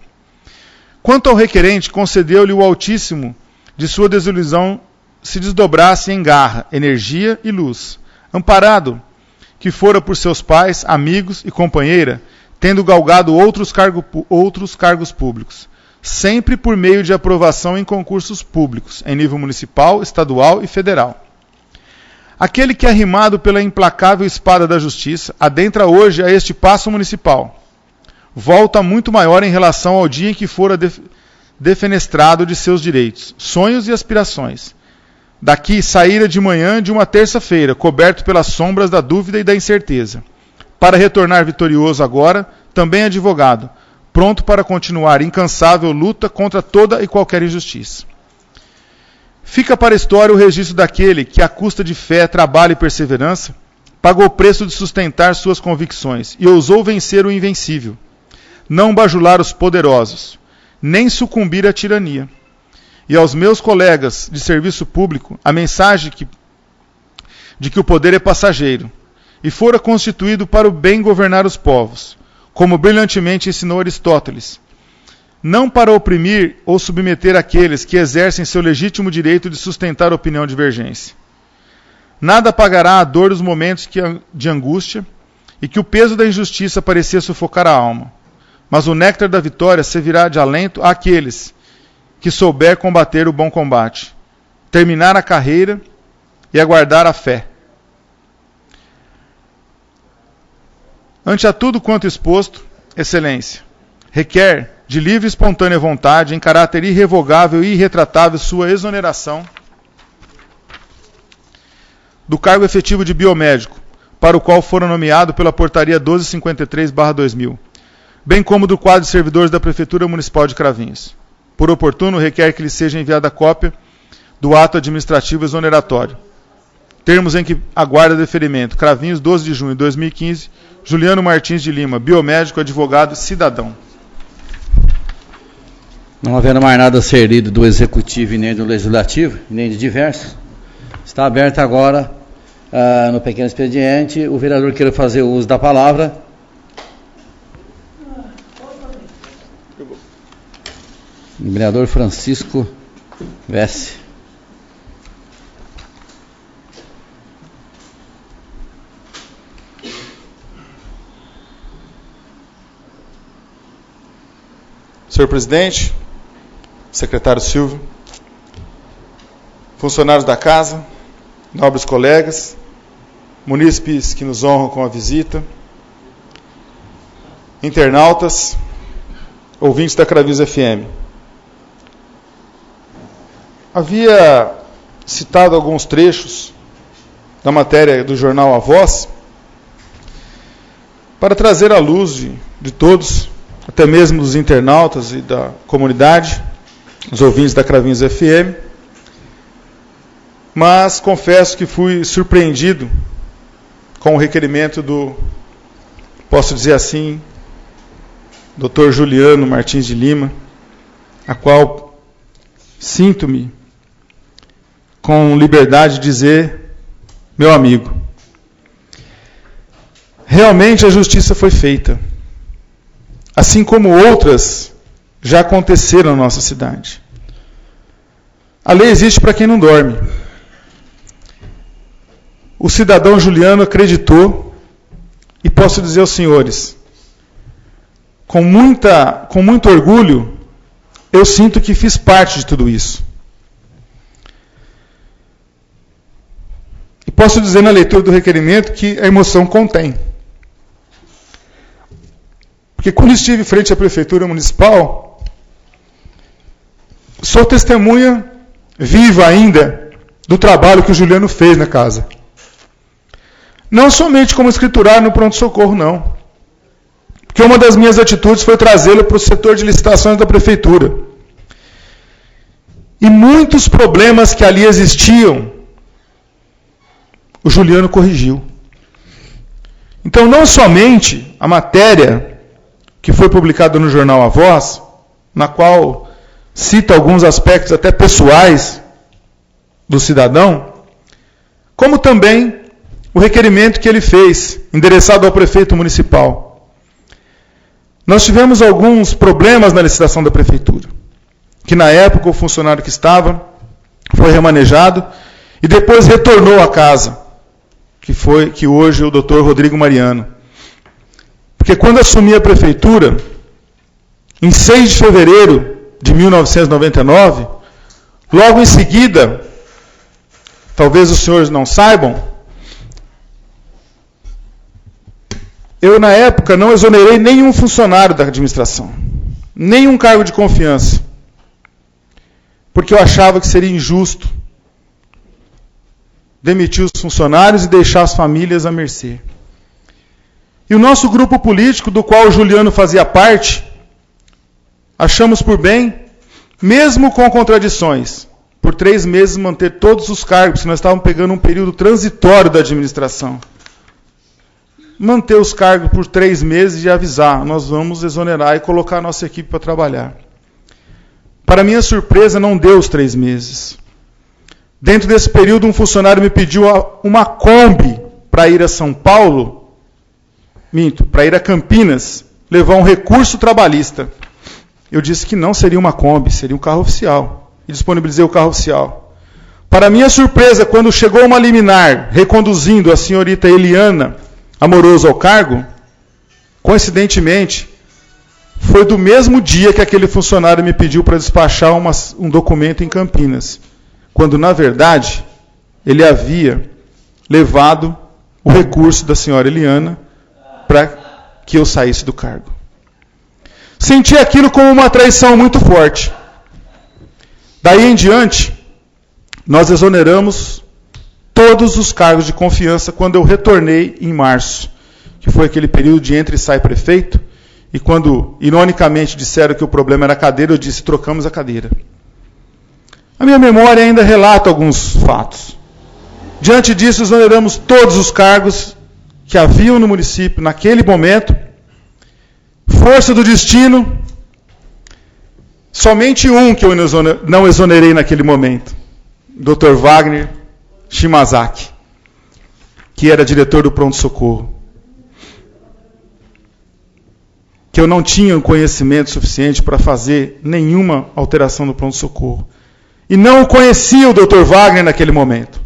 Quanto ao requerente, concedeu-lhe o Altíssimo de sua desilusão se desdobrasse em garra, energia e luz, amparado que fora por seus pais, amigos e companheira, tendo galgado outros cargos públicos, sempre por meio de aprovação em concursos públicos, em nível municipal, estadual e federal. Aquele que, arrimado pela implacável espada da justiça, adentra hoje a este paço municipal, volta muito maior em relação ao dia em que fora defenestrado de seus direitos, sonhos e aspirações. Daqui saíra de manhã de uma terça-feira, coberto pelas sombras da dúvida e da incerteza, para retornar vitorioso agora, também advogado, pronto para continuar incansável luta contra toda e qualquer injustiça. Fica para a história o registro daquele que, à custa de fé, trabalho e perseverança, pagou o preço de sustentar suas convicções e ousou vencer o invencível, não bajular os poderosos, nem sucumbir à tirania. E aos meus colegas de serviço público, a mensagem de que o poder é passageiro, e fora constituído para o bem governar os povos, como brilhantemente ensinou Aristóteles, não para oprimir ou submeter aqueles que exercem seu legítimo direito de sustentar opinião divergente. Nada apagará a dor dos momentos de angústia e que o peso da injustiça parecia sufocar a alma, mas o néctar da vitória servirá de alento àqueles que souber combater o bom combate, terminar a carreira e aguardar a fé. Ante a tudo quanto exposto, Excelência, requer de livre e espontânea vontade, em caráter irrevogável e irretratável, sua exoneração do cargo efetivo de biomédico, para o qual foram nomeado pela Portaria 1253/2000, bem como do quadro de servidores da Prefeitura Municipal de Cravinhos. Por oportuno, requer que lhe seja enviada cópia do ato administrativo exoneratório. Termos em que aguarda deferimento. Cravinhos, 12 de junho de 2015. Juliano Martins de Lima, biomédico, advogado, cidadão. Não havendo mais nada a ser lido do Executivo e nem do Legislativo, nem de diversos, está aberto agora, no pequeno expediente, o vereador queira fazer uso da palavra. O vereador Francisco Vesce. Senhor presidente, secretário Silvio, funcionários da casa, nobres colegas, munícipes que nos honram com a visita, internautas, ouvintes da Cravinhos FM. Havia citado alguns trechos da matéria do jornal A Voz para trazer à luz de todos, até mesmo dos internautas e da comunidade, os ouvintes da Cravinhos FM, mas confesso que fui surpreendido com o requerimento do, posso dizer assim, Dr. Juliano Martins de Lima, a qual sinto-me com liberdade de dizer meu amigo. realmente a justiça foi feita. Assim como outras já aconteceram na nossa cidade. A lei existe para quem não dorme. O cidadão Juliano acreditou, e posso dizer aos senhores, com muito orgulho, eu sinto que fiz parte de tudo isso. E posso dizer na leitura do requerimento que a emoção contém. Porque quando estive frente à Prefeitura Municipal, sou testemunha viva ainda do trabalho que o Juliano fez na casa. Não somente como escriturário no pronto-socorro, não. Porque uma das minhas atitudes foi trazê-lo para o setor de licitações da Prefeitura. E muitos problemas que ali existiam, o Juliano corrigiu. Então, não somente a matéria que foi publicada no jornal A Voz, na qual cita alguns aspectos até pessoais do cidadão, como também o requerimento que ele fez, endereçado ao prefeito municipal. Nós tivemos alguns problemas na licitação da prefeitura, que na época o funcionário que estava foi remanejado e depois retornou à casa, que hoje é o Dr. Rodrigo Mariano. Porque quando assumi a prefeitura, em 6 de fevereiro de 1999, logo em seguida, talvez os senhores não saibam, eu, na época, não exonerei nenhum funcionário da administração, nenhum cargo de confiança, porque eu achava que seria injusto demitir os funcionários e deixar as famílias à mercê. E o nosso grupo político, do qual o Juliano fazia parte, achamos por bem, mesmo com contradições, por 3 meses manter todos os cargos, porque nós estávamos pegando um período transitório da administração. Manter os cargos por 3 meses e avisar, nós vamos exonerar e colocar a nossa equipe para trabalhar. Para minha surpresa, não deu os 3 meses. Dentro desse período, um funcionário me pediu uma Kombi para ir a São Paulo, para ir a Campinas, levar um recurso trabalhista. Eu disse que não seria uma Kombi, seria um carro oficial. E disponibilizei o carro oficial. Para minha surpresa, quando chegou uma liminar reconduzindo a senhorita Eliana Amoroso ao cargo, coincidentemente, foi do mesmo dia que aquele funcionário me pediu para despachar um documento em Campinas, quando, na verdade, ele havia levado o recurso da senhora Eliana para que eu saísse do cargo. Senti aquilo como uma traição muito forte. Daí em diante, nós exoneramos todos os cargos de confiança quando eu retornei em março, que foi aquele período de entra e sai prefeito, e quando, ironicamente, disseram que o problema era a cadeira, eu disse, trocamos a cadeira. A minha memória ainda relata alguns fatos. Diante disso, exoneramos todos os cargos que haviam no município naquele momento. Força do destino, somente um que eu não exonerei naquele momento, Dr. Wagner Shimazaki, que era diretor do pronto-socorro. Que eu não tinha conhecimento suficiente para fazer nenhuma alteração no pronto-socorro. E não conhecia o Dr. Wagner naquele momento.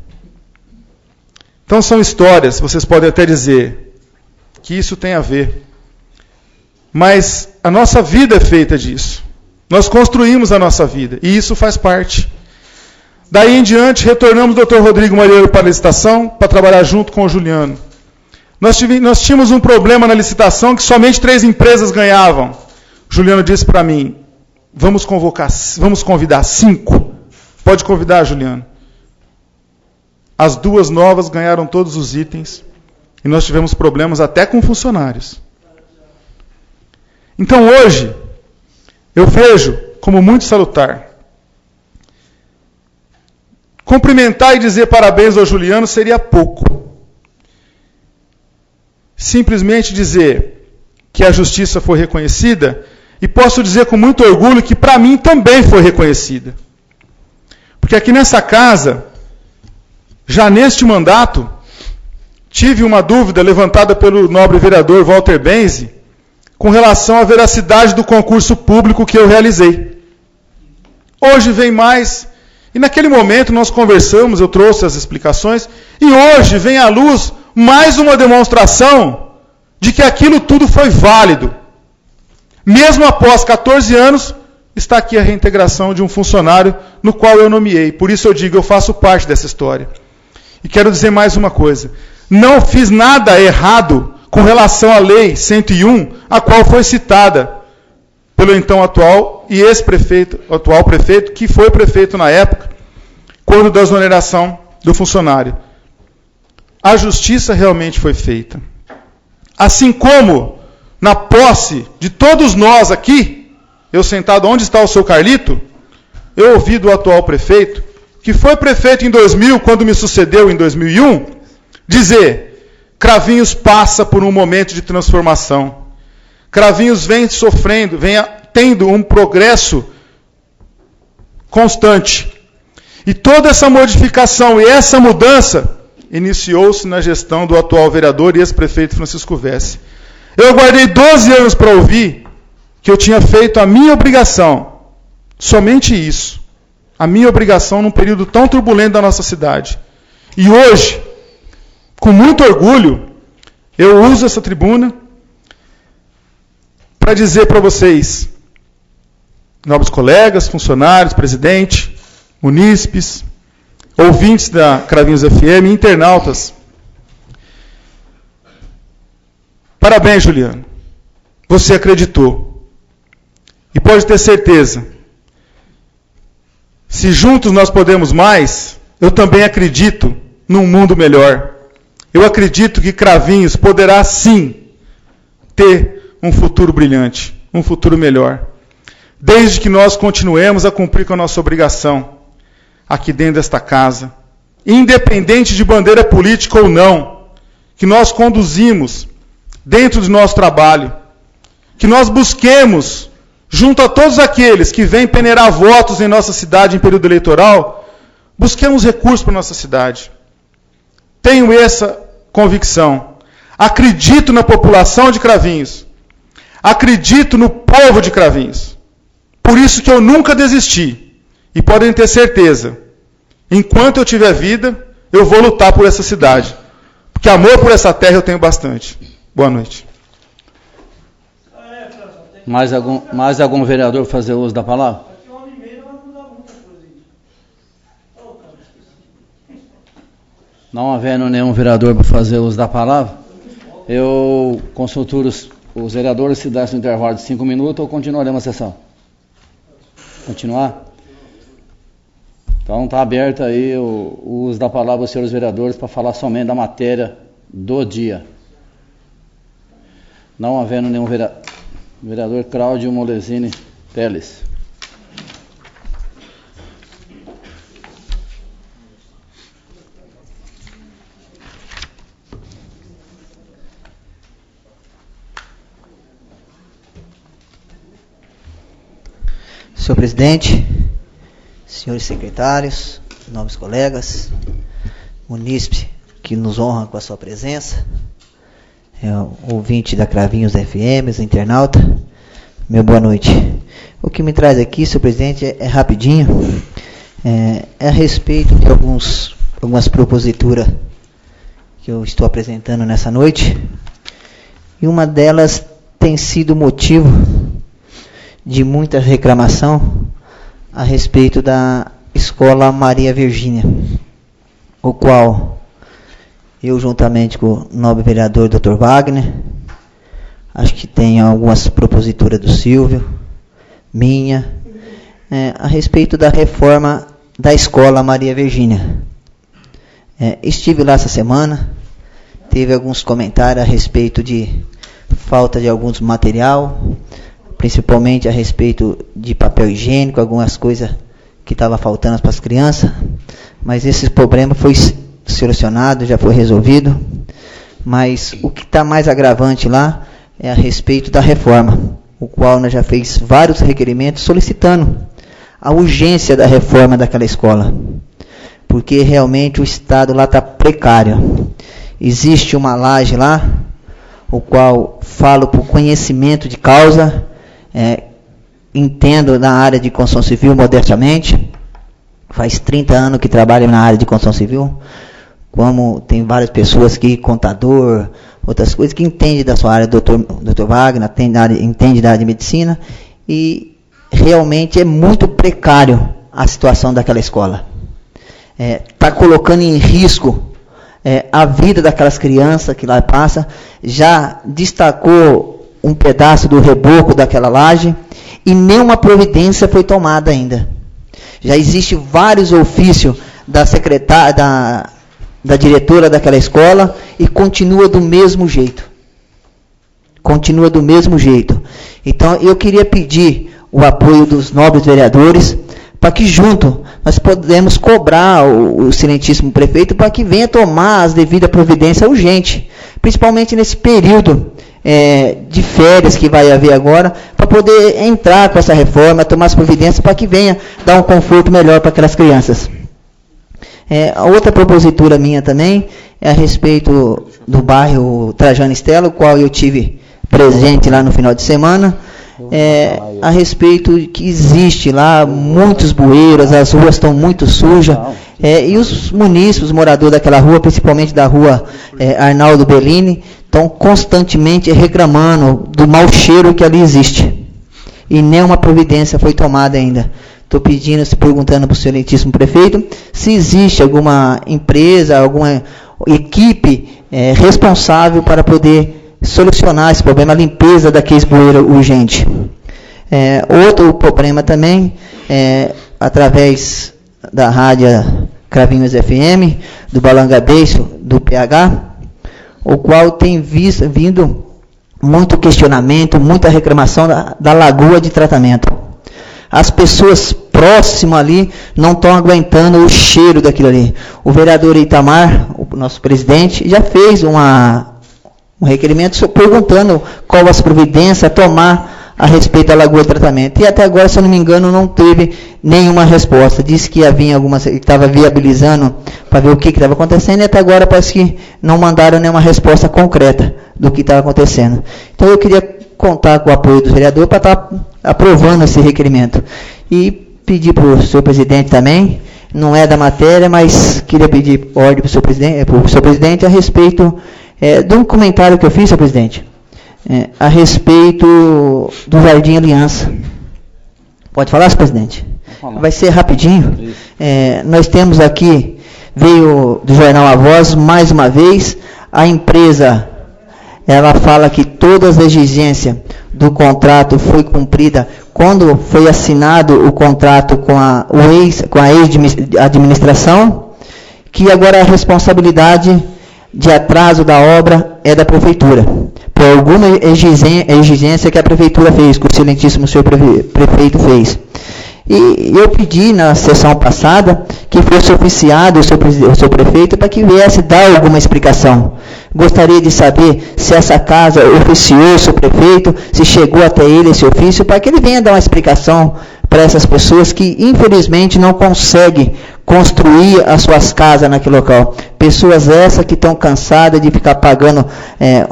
Então são histórias, vocês podem até dizer que isso tem a ver. Mas a nossa vida é feita disso. Nós construímos a nossa vida, e isso faz parte. Daí em diante, retornamos o Dr. Rodrigo Mariano para a licitação, para trabalhar junto com o Juliano. Nós tínhamos um problema na licitação que somente 3 empresas ganhavam. O Juliano disse para mim, vamos convidar 5. Pode convidar, Juliano. As 2 novas ganharam todos os itens, e nós tivemos problemas até com funcionários. Então hoje, eu vejo como muito salutar. Cumprimentar e dizer parabéns ao Juliano seria pouco. Simplesmente dizer que a justiça foi reconhecida, e posso dizer com muito orgulho que para mim também foi reconhecida. Porque aqui nessa casa, já neste mandato, tive uma dúvida levantada pelo nobre vereador Walter Benzi com relação à veracidade do concurso público que eu realizei. Hoje vem mais, e naquele momento nós conversamos, eu trouxe as explicações, e hoje vem à luz mais uma demonstração de que aquilo tudo foi válido. Mesmo após 14 anos, está aqui a reintegração de um funcionário no qual eu nomeei. Por isso eu digo, eu faço parte dessa história. E quero dizer mais uma coisa. Não fiz nada errado com relação à Lei 101, a qual foi citada pelo então atual e ex-prefeito, atual prefeito, que foi prefeito na época, quando da exoneração do funcionário. A justiça realmente foi feita. Assim como na posse de todos nós aqui, eu sentado onde está o seu Carlito, eu ouvi do atual prefeito, que foi prefeito em 2000, quando me sucedeu em 2001, dizer: Cravinhos passa por um momento de transformação. Cravinhos vem sofrendo, vem tendo um progresso constante. E toda essa modificação e essa mudança iniciou-se na gestão do atual vereador e ex-prefeito Francisco Vesce. Eu aguardei 12 anos para ouvir que eu tinha feito a minha obrigação. Somente isso. A minha obrigação num período tão turbulento da nossa cidade. E hoje, com muito orgulho, eu uso essa tribuna para dizer para vocês, nobres colegas, funcionários, presidente, munícipes, ouvintes da Cravinhos FM, internautas. Parabéns, Juliano. Você acreditou. E pode ter certeza, se juntos nós podemos mais, eu também acredito num mundo melhor. Eu acredito que Cravinhos poderá sim ter um futuro brilhante, um futuro melhor. Desde que nós continuemos a cumprir com a nossa obrigação aqui dentro desta casa, independente de bandeira política ou não, que nós conduzimos dentro do nosso trabalho, que nós busquemos, junto a todos aqueles que vêm peneirar votos em nossa cidade em período eleitoral, busquemos recursos para a nossa cidade. Tenho essa convicção. Acredito na população de Cravinhos. Acredito no povo de Cravinhos. Por isso que eu nunca desisti. E podem ter certeza, enquanto eu tiver vida, eu vou lutar por essa cidade. Porque amor por essa terra eu tenho bastante. Boa noite. Mais algum vereador fazer uso da palavra? Não havendo nenhum vereador para fazer uso da palavra, eu consulto os vereadores se desse um intervalo de 5 minutos ou continuaremos a sessão? Continuar? Então está aberto aí o uso da palavra aos senhores vereadores para falar somente da matéria do dia. Não havendo nenhum vereador Cláudio Molesini Teles. Senhor presidente, senhores secretários, nobres colegas, munícipe que nos honra com a sua presença, ouvinte da Cravinhos FM, internauta, meu boa noite. O que me traz aqui, senhor presidente, é rapidinho, é a respeito de algumas proposituras que eu estou apresentando nessa noite, e uma delas tem sido motivo de muita reclamação a respeito da Escola Maria Virgínia, o qual eu, juntamente com o nobre vereador Dr. Wagner, acho que tem algumas proposituras do Silvio, minha, a respeito da reforma da Escola Maria Virgínia. Estive lá essa semana, teve alguns comentários a respeito de falta de alguns material, principalmente a respeito de papel higiênico, algumas coisas que estavam faltando para as crianças, mas esse problema foi solucionado, já foi resolvido, mas o que está mais agravante lá é a respeito da reforma, o qual nós já fez vários requerimentos solicitando a urgência da reforma daquela escola, porque realmente o estado lá está precário, existe uma laje lá, o qual falo por conhecimento de causa, entendo na área de construção civil modestamente, faz 30 anos que trabalho na área de construção civil, como tem várias pessoas aqui, contador, outras coisas, que entendem da sua área, Dr. Wagner, entende da área de medicina, e realmente é muito precário a situação daquela escola. Está colocando em risco a vida daquelas crianças que lá passam. Já destacou um pedaço do reboco daquela laje e nenhuma providência foi tomada ainda. Já existe vários ofícios da secretária, da diretora daquela escola, e continua do mesmo jeito. Continua do mesmo jeito. Então eu queria pedir o apoio dos nobres vereadores, para que junto nós podemos cobrar o excelentíssimo prefeito para que venha tomar as devidas providências urgentes, principalmente nesse período de férias que vai haver agora, para poder entrar com essa reforma, tomar as providências para que venha dar um conforto melhor para aquelas crianças. A outra propositura minha também é a respeito do bairro Trajano Estela, o qual eu tive presente lá no final de semana, a respeito que existe lá muitos bueiros, as ruas estão muito sujas, e os munícipes, os moradores daquela rua, principalmente da rua Arnaldo Bellini, estão constantemente reclamando do mau cheiro que ali existe, e nenhuma providência foi tomada ainda. Estou perguntando para o excelentíssimo prefeito se existe alguma empresa, alguma equipe responsável para poder solucionar esse problema, a limpeza daqueles bueiros urgente. Outro problema também, através da rádio Cravinhos FM, do Balangabeiço, do PH, o qual tem vindo muito questionamento, muita reclamação da lagoa de tratamento. As pessoas próximas ali não estão aguentando o cheiro daquilo ali. O vereador Itamar, o nosso presidente, já fez um requerimento perguntando qual as providências a tomar a respeito da lagoa de tratamento. E até agora, se eu não me engano, não teve nenhuma resposta. Disse que havia algumas, estava viabilizando para ver o que estava acontecendo, e até agora parece que não mandaram nenhuma resposta concreta do que estava acontecendo. Então eu queria contar com o apoio do vereador para estar aprovando esse requerimento. E pedir para o senhor presidente também, não é da matéria, mas queria pedir ordem para o senhor presidente a respeito de um comentário que eu fiz, senhor presidente, a respeito do Jardim Aliança. Pode falar, senhor presidente? Vai ser rapidinho. Nós temos aqui, veio do jornal A Voz, mais uma vez, a empresa, ela fala que todas as exigências do contrato foi cumprida quando foi assinado o contrato com a ex-administração, que agora a responsabilidade de atraso da obra é da prefeitura, por alguma exigência que a prefeitura fez, que o excelentíssimo senhor prefeito fez. E eu pedi na sessão passada que fosse oficiado o seu prefeito para que viesse dar alguma explicação. Gostaria de saber se essa casa oficiou o seu prefeito, se chegou até ele esse ofício, para que ele venha dar uma explicação para essas pessoas que infelizmente não conseguem construir as suas casas naquele local. Pessoas essas que estão cansadas de ficar pagando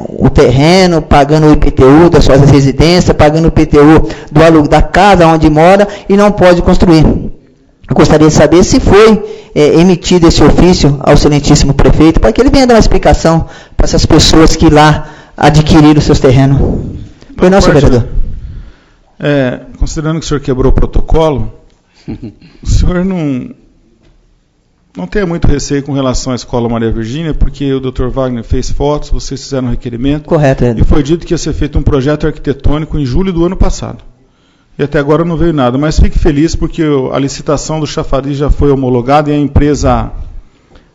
o terreno, pagando o IPTU das suas residências, pagando o IPTU do aluguel da casa onde mora e não pode construir. Eu gostaria de saber se foi emitido esse ofício ao excelentíssimo prefeito, para que ele venha dar uma explicação para essas pessoas que lá adquiriram seus terrenos. Foi nosso vereador. Considerando que o senhor quebrou o protocolo, o senhor não tenha muito receio com relação à Escola Maria Virgínia, porque o Dr. Wagner fez fotos, vocês fizeram um requerimento. Correto, e foi dito que ia ser feito um projeto arquitetônico em julho do ano passado. E até agora não veio nada. Mas fique feliz porque a licitação do chafariz já foi homologada e a empresa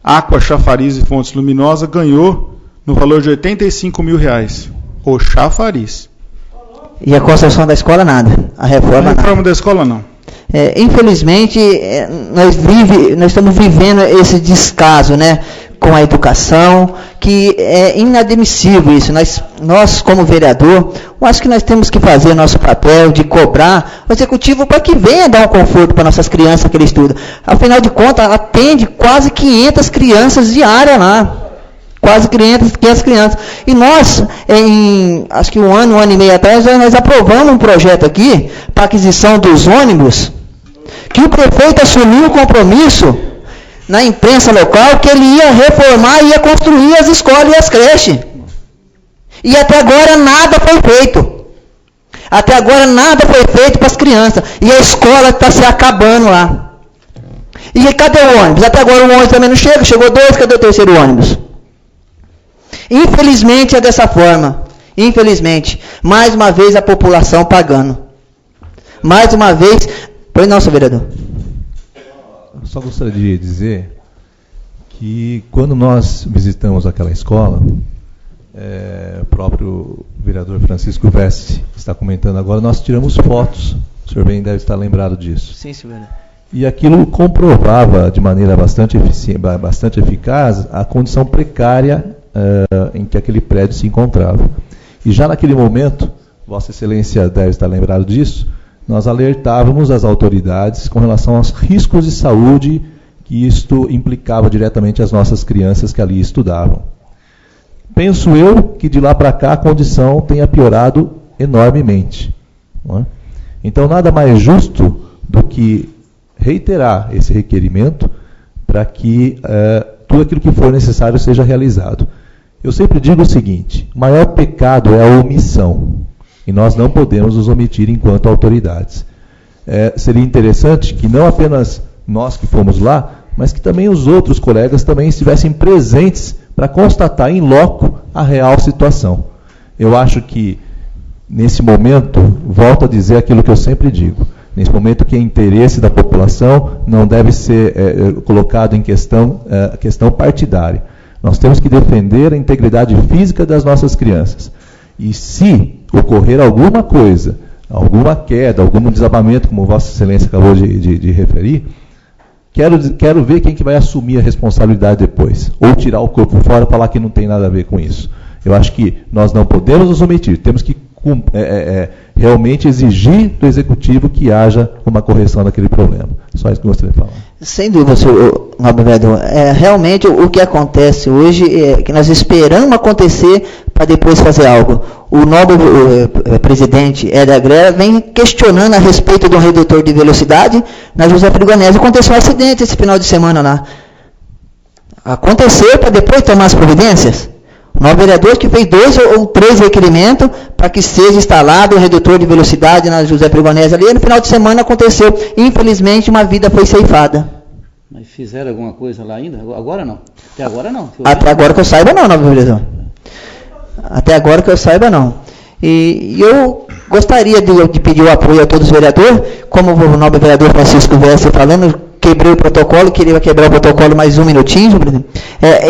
Aqua Chafariz e Fontes Luminosas ganhou no valor de R$85 mil. O chafariz. E a construção da escola, nada. A reforma da escola, não. Infelizmente, nós estamos vivendo esse descaso, né, com a educação, que é inadmissível isso. Nós, como vereador, eu acho que nós temos que fazer nosso papel de cobrar o executivo para que venha dar um conforto para nossas crianças que ele estuda. Afinal de contas, atende quase 500 crianças diárias lá. quase 500 crianças. E nós, acho que um ano e meio atrás, nós aprovamos um projeto aqui para aquisição dos ônibus, que o prefeito assumiu o compromisso na imprensa local que ele ia reformar e ia construir as escolas e as creches. E até agora nada foi feito. Até agora nada foi feito para as crianças. E a escola está se acabando lá. E cadê o ônibus? Até agora o ônibus também não chega. Chegou 2, cadê o terceiro ônibus? Infelizmente é dessa forma. Infelizmente. Mais uma vez a população pagando. Mais uma vez... Pois não, seu vereador. Eu só gostaria de dizer que quando nós visitamos aquela escola, o próprio vereador Francisco Veste está comentando agora, nós tiramos fotos, o senhor bem deve estar lembrado disso. Sim, senhor. E aquilo comprovava de maneira bastante eficaz a condição precária em que aquele prédio se encontrava. E já naquele momento, Vossa Excelência deve estar lembrado disso, nós alertávamos as autoridades com relação aos riscos de saúde que isto implicava diretamente às nossas crianças que ali estudavam. Penso eu que de lá para cá a condição tenha piorado enormemente. Não é? Então, nada mais justo do que reiterar esse requerimento para que tudo aquilo que for necessário seja realizado. Eu sempre digo o seguinte, o maior pecado é a omissão. E nós não podemos nos omitir enquanto autoridades. Seria interessante que não apenas nós que fomos lá, mas que também os outros colegas também estivessem presentes para constatar em loco a real situação. Eu acho que, nesse momento, volto a dizer aquilo que eu sempre digo, nesse momento que é interesse da população não deve ser colocado em questão partidária. Nós temos que defender a integridade física das nossas crianças. E se ocorrer alguma coisa, alguma queda, algum desabamento, como Vossa Excelência acabou de referir, quero ver quem que vai assumir a responsabilidade depois, ou tirar o corpo fora e falar que não tem nada a ver com isso. Eu acho que nós não podemos nos omitir, temos que realmente exigir do Executivo que haja uma correção daquele problema. Só isso que eu gostaria de falar. Sem dúvida, senhor nobre vereador. Realmente o que acontece hoje é que nós esperamos acontecer para depois fazer algo. O nobre presidente Éder Agrela vem questionando a respeito do redutor de velocidade na José Frigonese. Aconteceu um acidente esse final de semana lá. Aconteceu para depois tomar as providências? O nobre vereador que fez 2 ou 3 requerimentos para que seja instalado o redutor de velocidade na José Frigonese ali. No final de semana aconteceu. Infelizmente, uma vida foi ceifada. Mas fizeram alguma coisa lá ainda? Agora não. Até agora não. Até agora que eu saiba não, nobre vereador. Até agora que eu saiba não. E eu gostaria de pedir o apoio a todos os vereadores, como o nobre vereador Francisco Vesse falando, quebrei o protocolo, queria quebrar o protocolo mais um minutinho,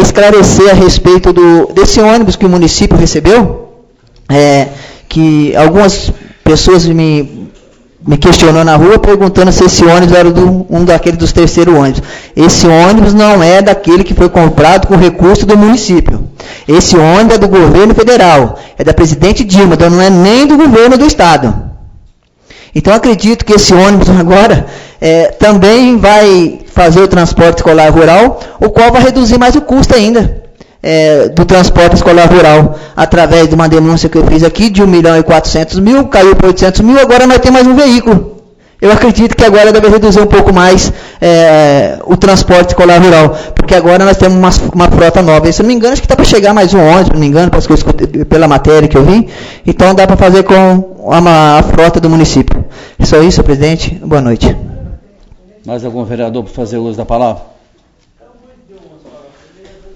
esclarecer a respeito desse ônibus que o município recebeu, que algumas pessoas me questionou na rua perguntando se esse ônibus era um daqueles dos terceiros ônibus. Esse ônibus não é daquele que foi comprado com recurso do município. Esse ônibus é do governo federal, é da presidente Dilma, então não é nem do governo do estado. Então acredito que esse ônibus agora também vai fazer o transporte escolar rural, o qual vai reduzir mais o custo ainda do transporte escolar rural, através de uma denúncia que eu fiz aqui de 1.400.000, caiu para 800.000, agora nós temos mais um veículo. Eu acredito que agora deve reduzir um pouco mais o transporte escolar rural, porque agora nós temos uma frota nova. E, se não me engano, acho que dá para chegar mais um ônibus, se não me engano, pela matéria que eu vi. Então dá para fazer com a frota do município. É só isso, presidente. Boa noite. Mais algum vereador para fazer uso da palavra?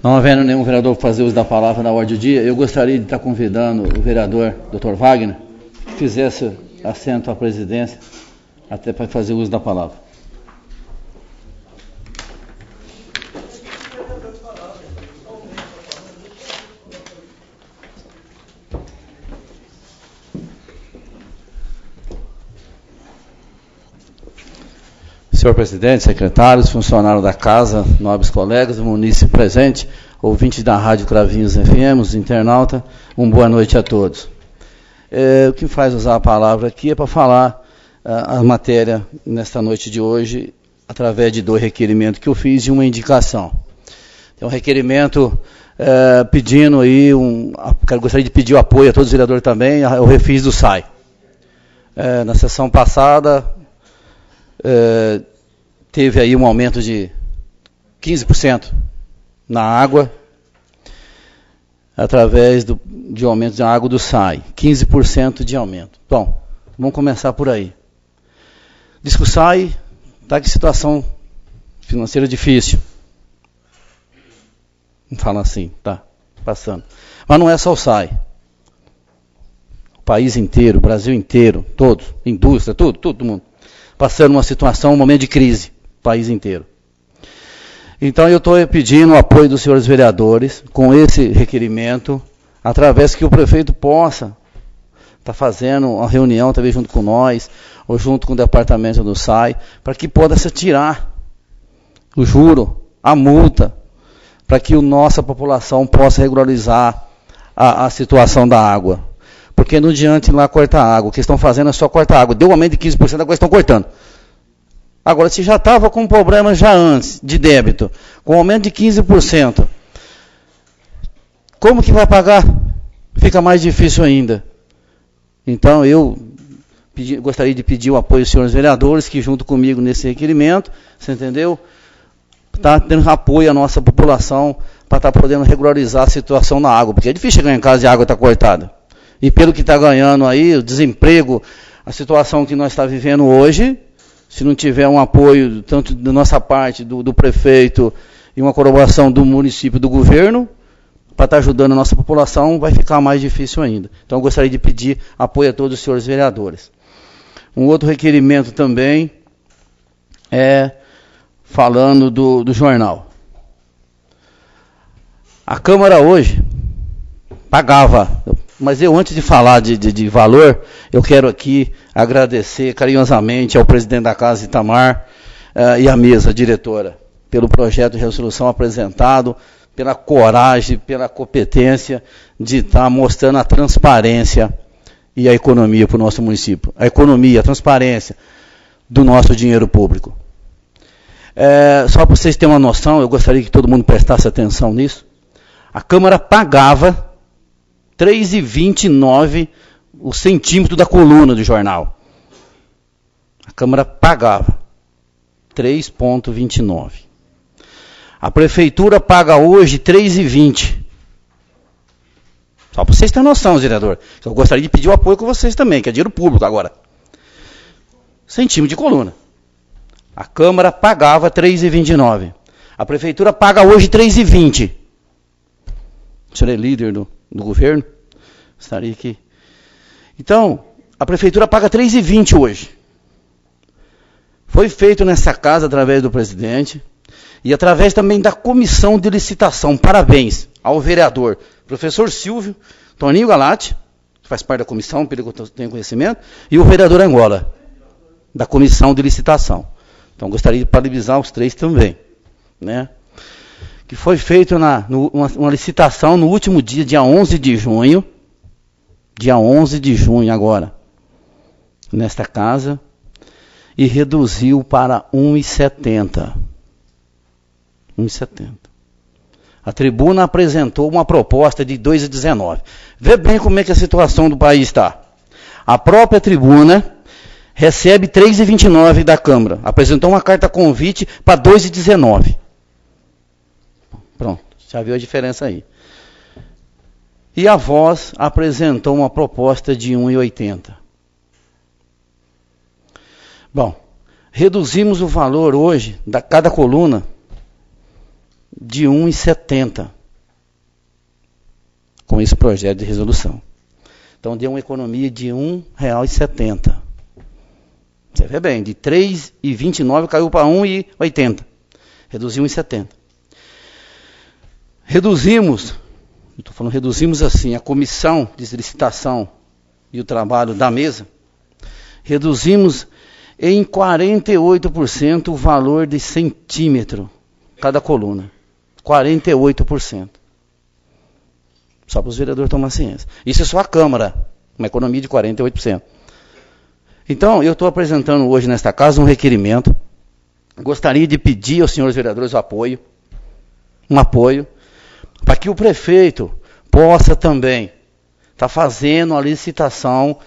Não havendo nenhum vereador para fazer uso da palavra na ordem do dia, eu gostaria de estar convidando o vereador Dr. Wagner que fizesse assento à presidência, até para fazer uso da palavra. Senhor presidente, secretários, funcionários da casa, nobres colegas, munícipe presente, ouvintes da Rádio Cravinhos FM, os internautas, boa noite a todos. O que faz usar a palavra aqui é para falar a matéria nesta noite de hoje, através de 2 requerimentos que eu fiz e uma indicação. Tem um requerimento pedindo aí, gostaria de pedir o apoio a todos os vereadores também, ao refis do SAI. Na sessão passada, teve aí um aumento de 15% na água, através de aumento da água do SAI. 15% de aumento. Bom, vamos começar por aí. Diz que o SAI está em situação financeira difícil. Fala assim, tá passando. Mas não é só o SAI. O país inteiro, o Brasil inteiro, todos, indústria, todo mundo, passando uma situação, um momento de crise, o país inteiro. Então eu estou pedindo o apoio dos senhores vereadores, com esse requerimento, através que o prefeito possa estar fazendo uma reunião, talvez junto com nós, ou junto com o departamento do SAI, para que possa tirar o juro, a multa, para que a nossa população possa regularizar a situação da água. Porque não adianta ir lá cortar água, o que estão fazendo é só cortar água. Deu um aumento de 15%, agora estão cortando. Agora, se já estava com problema já antes, de débito, com aumento de 15%, como que vai pagar? Fica mais difícil ainda. Então, eu gostaria de pedir o apoio dos senhores vereadores, que junto comigo nesse requerimento, você entendeu? Está tendo apoio à nossa população para estar podendo regularizar a situação na água, porque é difícil chegar em casa e a água está cortada. E pelo que está ganhando aí, o desemprego, a situação que nós estamos vivendo hoje, se não tiver um apoio tanto da nossa parte, do prefeito, e uma colaboração do município, do governo, para estar ajudando a nossa população, vai ficar mais difícil ainda. Então eu gostaria de pedir apoio a todos os senhores vereadores. Um outro requerimento também é falando do jornal. A Câmara hoje pagava, mas eu antes de falar de valor, eu quero aqui agradecer carinhosamente ao presidente da Casa, Itamar, e à mesa diretora, pelo projeto de resolução apresentado, pela coragem, pela competência de estar mostrando a transparência e a economia para o nosso município. A economia, a transparência do nosso dinheiro público. Só para vocês terem uma noção, eu gostaria que todo mundo prestasse atenção nisso. A Câmara pagava 3,29 o centímetro da coluna do jornal. A Câmara pagava 3,29. A Prefeitura paga hoje 3,20. Só para vocês terem noção, vereador. Eu gostaria de pedir o apoio com vocês também, que é dinheiro público agora. Centímetro de coluna. A Câmara pagava 3,29. A Prefeitura paga hoje 3,20. O senhor é líder do governo? Estaria aqui. Então, a Prefeitura paga 3,20 hoje. Foi feito nessa casa através do presidente e através também da comissão de licitação. Parabéns ao vereador professor Silvio, Toninho Galati, que faz parte da comissão, pelo que eu tenho conhecimento, e o vereador Angola, da comissão de licitação. Então, gostaria de parabenizar os três também, né? Que foi feito uma licitação no último dia 11 de junho, agora, nesta casa, e reduziu para 1,70. 1,70. A tribuna apresentou uma proposta de 2,19. Vê bem como é que a situação do país está. A própria tribuna recebe 3,29 da Câmara. Apresentou uma carta convite para 2,19. Pronto, já viu a diferença aí. E a Voz apresentou uma proposta de 1,80. Bom, reduzimos o valor hoje da cada coluna de 1,70 com esse projeto de resolução. Então deu uma economia de R$ 1,70. Você vê bem, de 3,29 caiu para 1,80. Reduziu 1,70. Reduzimos assim, a comissão de licitação e o trabalho da mesa, reduzimos em 48% o valor de centímetro cada coluna. 48%. Só para os vereadores tomar ciência. Isso é só a Câmara, uma economia de 48%. Então, eu estou apresentando hoje nesta casa um requerimento. Gostaria de pedir aos senhores vereadores um apoio, para que o prefeito possa também estar fazendo a licitação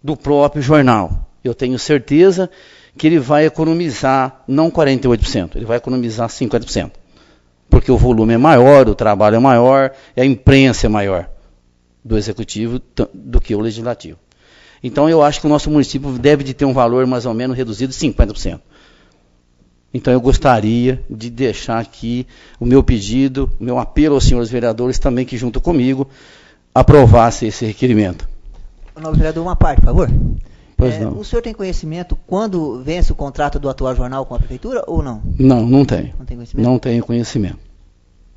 do próprio jornal. Eu tenho certeza que ele vai economizar, não 48%, ele vai economizar 50%. Porque o volume é maior, o trabalho é maior, e a imprensa é maior do executivo do que o legislativo. Então eu acho que o nosso município deve de ter um valor mais ou menos reduzido de 50%. Então eu gostaria de deixar aqui o meu pedido, o meu apelo aos senhores vereadores também que junto comigo aprovasse esse requerimento. Nobre vereador, uma parte, por favor. Pois não. O senhor tem conhecimento quando vence o contrato do atual jornal com a prefeitura ou não? Não tenho. Não tem conhecimento? Não tenho conhecimento.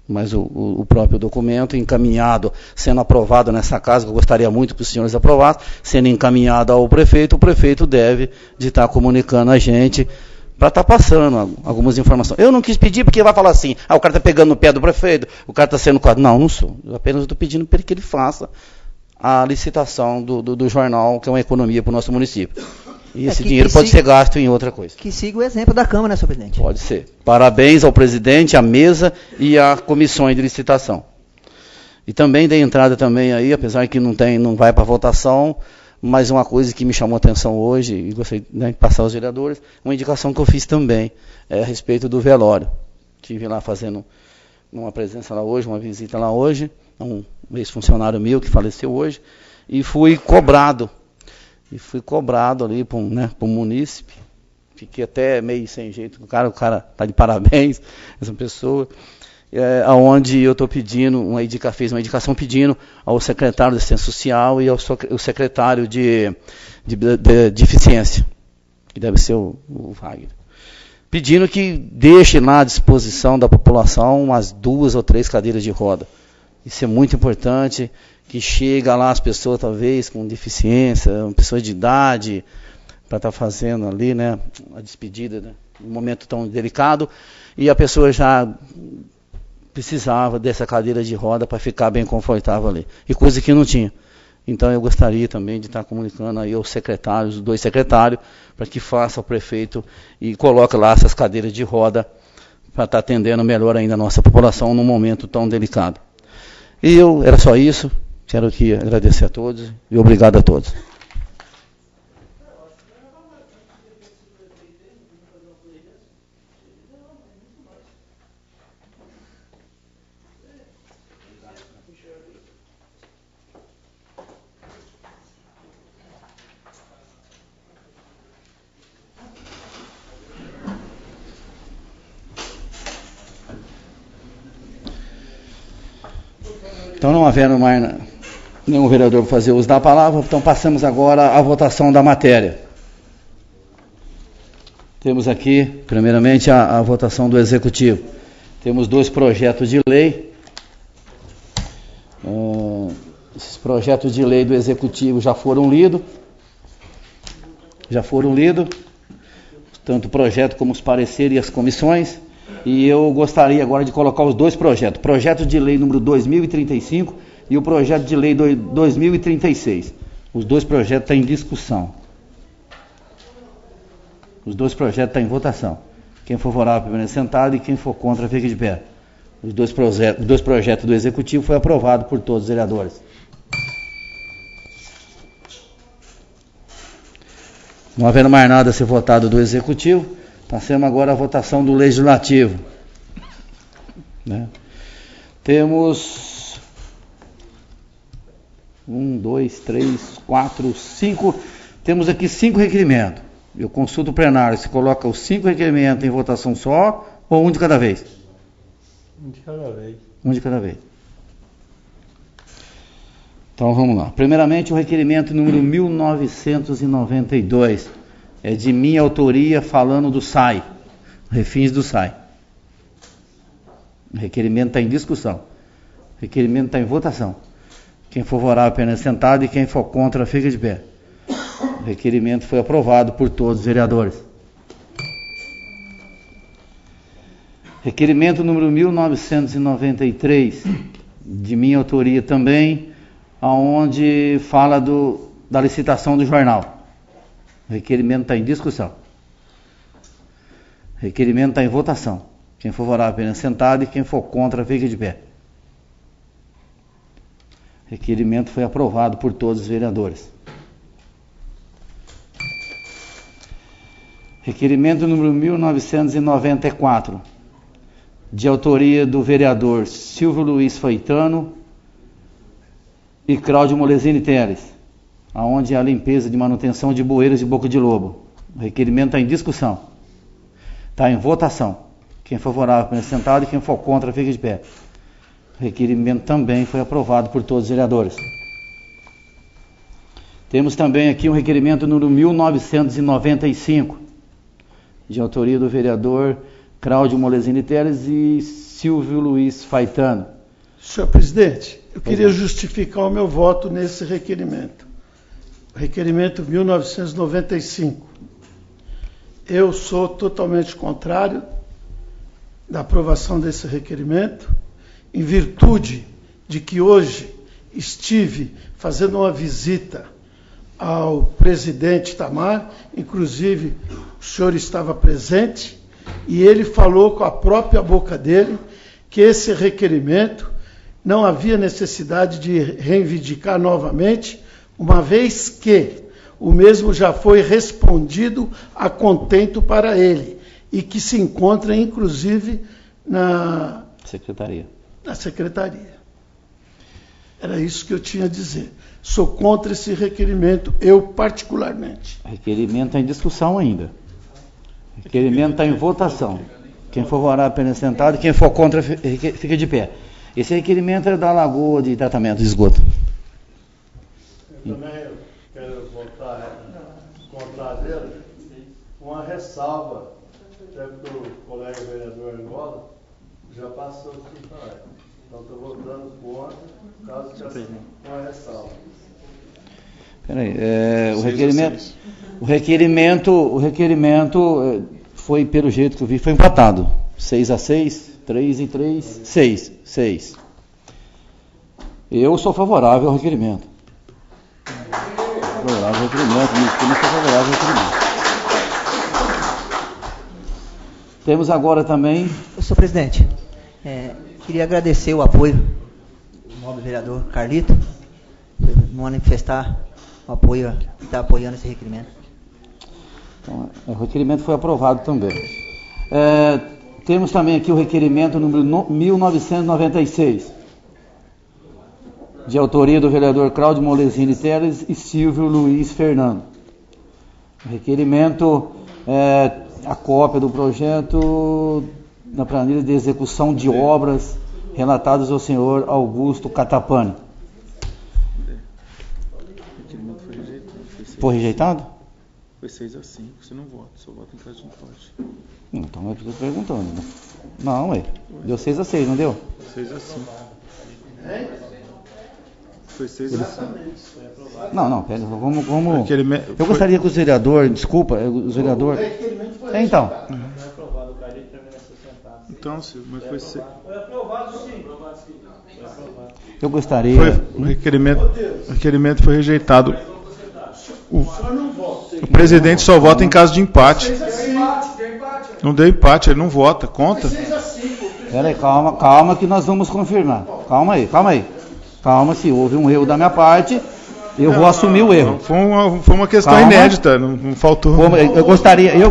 Mas o próprio documento encaminhado, sendo aprovado nessa casa, que eu gostaria muito que os senhores aprovassem, sendo encaminhado ao prefeito, o prefeito deve de estar comunicando a gente para estar passando algumas informações. Eu não quis pedir porque vai falar assim, o cara está pegando no pé do prefeito, o cara está sendo quadro. Não sou. Eu apenas estou pedindo para que ele faça a licitação do jornal, que é uma economia para o nosso município. E esse dinheiro pode ser gasto em outra coisa. Que siga o exemplo da Câmara, né, senhor presidente? Pode ser. Parabéns ao presidente, à mesa e à comissão de licitação. E também dei entrada também aí, apesar que não vai para votação, mas uma coisa que me chamou a atenção hoje, e gostaria de passar aos vereadores, uma indicação que eu fiz também, a respeito do velório. Estive lá fazendo uma presença lá hoje, uma visita lá hoje, um ex-funcionário meu que faleceu hoje, e fui cobrado ali para um munícipe. Fiquei até meio sem jeito. O cara está de parabéns, essa pessoa. Aonde eu estou pedindo, fiz uma indicação pedindo ao secretário de Assistência Social e ao secretário de Deficiência, que deve ser o Wagner, pedindo que deixe lá à disposição da população umas 2 ou 3 cadeiras de roda. Isso é muito importante, que chega lá as pessoas talvez com deficiência, pessoas de idade, para estar fazendo ali, né, a despedida, né, num momento tão delicado, e a pessoa já precisava dessa cadeira de roda para ficar bem confortável ali, e coisa que não tinha. Então eu gostaria também de estar comunicando aí aos secretários, os 2 secretários, para que faça o prefeito e coloque lá essas cadeiras de roda para estar atendendo melhor ainda a nossa população num momento tão delicado. E era só isso. Quero aqui agradecer a todos e obrigado a todos. Então, não havendo mais nenhum vereador para fazer uso da palavra, então passamos agora à votação da matéria. Temos aqui, primeiramente, a votação do Executivo. Temos 2 projetos de lei. Esses projetos de lei do Executivo já foram lidos. Tanto o projeto como os pareceres e as comissões. E eu gostaria agora de colocar os 2 projetos. Projeto de lei número 2035 e o projeto de lei 2036. Os 2 projetos estão em discussão. Os 2 projetos estão em votação. Quem for favorável permanece sentado e quem for contra fica de pé. Os 2 projetos do Executivo foi aprovado por todos os vereadores. Não havendo mais nada a ser votado do Executivo, passemos agora à votação do Legislativo. Né? Temos 1, 2, 3, 4, 5. Temos aqui 5 requerimentos. Eu consulto o plenário. Se coloca os 5 requerimentos em votação só ou um de cada vez? Um de cada vez. Um de cada vez. Então vamos lá. Primeiramente o requerimento número 1992. É de minha autoria, falando do SAI, refins do SAI. O requerimento está em discussão. O requerimento está em votação. Quem for favorável permanece sentado e quem for contra fica de pé. O requerimento foi aprovado por todos os vereadores. Requerimento número 1993, de minha autoria também, onde fala da licitação do jornal. O requerimento está em discussão. O requerimento está em votação. Quem for favorável permanece sentado e quem for contra fica de pé. Requerimento foi aprovado por todos os vereadores. Requerimento número 1994, de autoria do vereador Silvio Luiz Faitano e Cláudio Molesini Teles, aonde há limpeza de manutenção de bueiros de boca de lobo. O requerimento está em discussão, está em votação. Quem for favorável, permaneça sentado, e quem for contra, fique de pé. O requerimento também foi aprovado por todos os vereadores. Temos também aqui um requerimento número 1995, de autoria do vereador Cláudio Molesini Teles e Silvio Luiz Faitano. Senhor presidente, eu queria justificar o meu voto nesse requerimento. Requerimento 1995. Eu sou totalmente contrário da aprovação desse requerimento, em virtude de que hoje estive fazendo uma visita ao presidente Itamar, inclusive o senhor estava presente, e ele falou com a própria boca dele que esse requerimento não havia necessidade de reivindicar novamente, uma vez que o mesmo já foi respondido a contento para ele, e que se encontra, inclusive, na Secretaria. Era isso que eu tinha a dizer. Sou contra esse requerimento, eu particularmente. O requerimento está em discussão ainda. O requerimento está em votação. Quem for favorável, permaneça sentado, quem for contra, fica de pé. Esse requerimento é da Lagoa de Tratamento de Esgoto. Eu também quero votar contra dele, uma ressalva, até que o colega vereador Angola já passou aqui para ele. Então estou votando contra, caso tivesse uma ressalva. Peraí, o requerimento foi, pelo jeito que eu vi, foi empatado. 6-6, 3-3, 6. Eu sou favorável ao requerimento. Favorável ao requerimento, não sou favorável ao requerimento. Temos agora também... Senhor presidente, queria agradecer o apoio do nobre vereador Carlito, por manifestar o apoio, que está apoiando esse requerimento. Então, o requerimento foi aprovado também. Temos também aqui o requerimento número 1996, de autoria do vereador Cláudio Molesini Teles e Silvio Luiz Fernando. O requerimento a cópia do projeto na planilha de execução de obras relatadas ao senhor Augusto Catapani. O requerimento foi rejeitado. Foi rejeitado? Foi 6-5, você não vota, só vota em caso de empate. Então eu estou perguntando. Não, deu 6-6, não deu? 6-5. Foi 6-5. Não, pera, vamos. Eu gostaria que os vereadores, os vereadores. Então. Então, Silvio, mas foi 6. Foi aprovado sim. Eu gostaria. O requerimento foi rejeitado. O presidente só vota em caso de empate. Não deu empate, ele não vota, conta. Peraí, calma que nós vamos confirmar. Calma aí. Calma, se houve um erro da minha parte, eu vou assumir o erro. Foi uma questão inédita, não faltou. Eu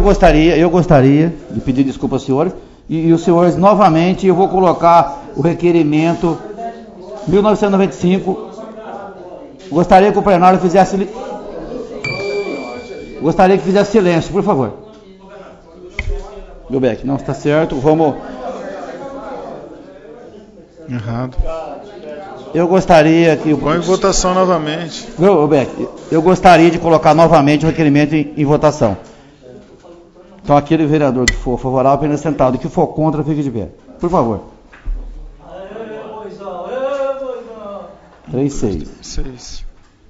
gostaria de pedir desculpa aos senhores, e os senhores, novamente, eu vou colocar o requerimento 1995. Gostaria que o plenário fizesse silêncio, por favor. Gilbeck, não está certo, vamos... Errado. Eu gostaria que... Põe em votação novamente. Gilbeck, eu gostaria de colocar novamente o requerimento em votação. Então, aquele vereador que for favorável, apenas sentado, e que for contra, fique de pé. Por favor. 3-6.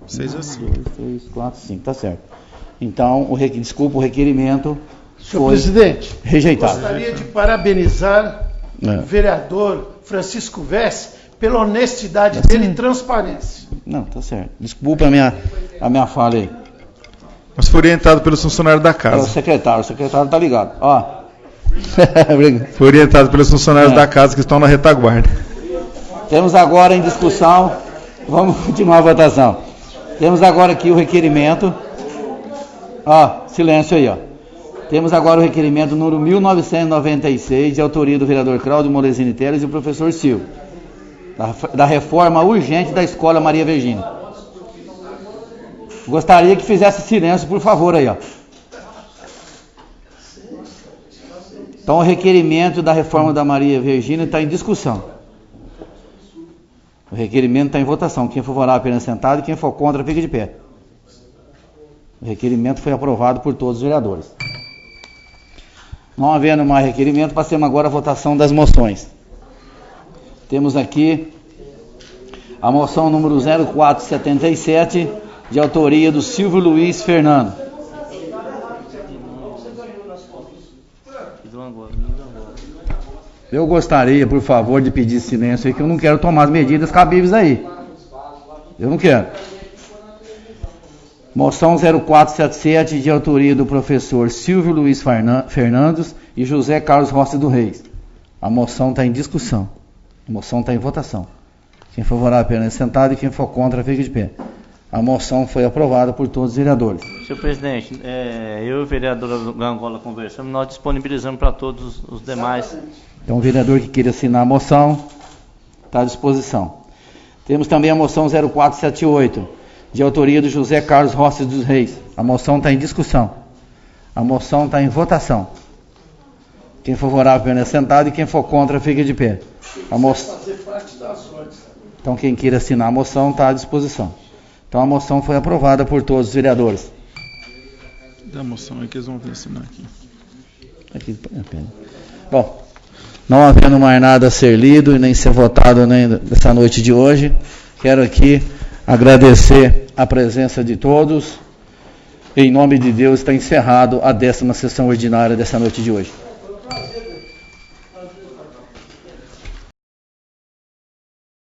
6-5. 3, 4, 5, tá certo. Então, o requerimento Senhor foi presidente, rejeitado. Gostaria de parabenizar o vereador Francisco Vess pela honestidade dele e transparência. Não, tá certo. Desculpa a minha falha aí. Mas foi orientado pelos funcionários da casa. O secretário tá ligado. Ó. Foi orientado pelos funcionários da casa que estão na retaguarda. Temos agora em discussão Vamos continuar a votação. Temos agora aqui o requerimento. Silêncio aí, Temos agora o requerimento número 1996, de autoria do vereador Cláudio Molesini Teles e do professor Silvio, da reforma urgente da Escola Maria Virgínia. Gostaria que fizesse silêncio, por favor, aí, Então, o requerimento da reforma da Maria Virgínia está em discussão. O requerimento está em votação. Quem for favorável, apenas sentado, e quem for contra, fica de pé. O requerimento foi aprovado por todos os vereadores. Não havendo mais requerimento, passemos agora à votação das moções. Temos aqui a moção número 0477, de autoria do Silvio Luiz Fernando. Eu gostaria, por favor, de pedir silêncio aí, que eu não quero tomar as medidas cabíveis aí. Eu não quero. Moção 0477, de autoria do professor Silvio Luiz Fernandes e José Carlos Rossi do Reis. A moção está em discussão. A moção está em votação. Quem for favorável, permanece sentado, e quem for contra, fique de pé. A moção foi aprovada por todos os vereadores. Senhor presidente, eu e o vereador Gangola conversamos, nós disponibilizamos para todos os demais. Então, o vereador que queira assinar a moção está à disposição. Temos também a moção 0478, de autoria do José Carlos Rossi dos Reis. A moção está em discussão. A moção está em votação. Quem for favorável, permanece sentado, e quem for contra, fique de pé. Então, quem queira assinar a moção está à disposição. Então, a moção foi aprovada por todos os vereadores. Dá a moção aí que eles vão ver assinar aqui. Bom, não havendo mais nada a ser lido e nem ser votado nessa noite de hoje, quero aqui agradecer a presença de todos. Em nome de Deus, está encerrado a 10ª sessão ordinária dessa noite de hoje.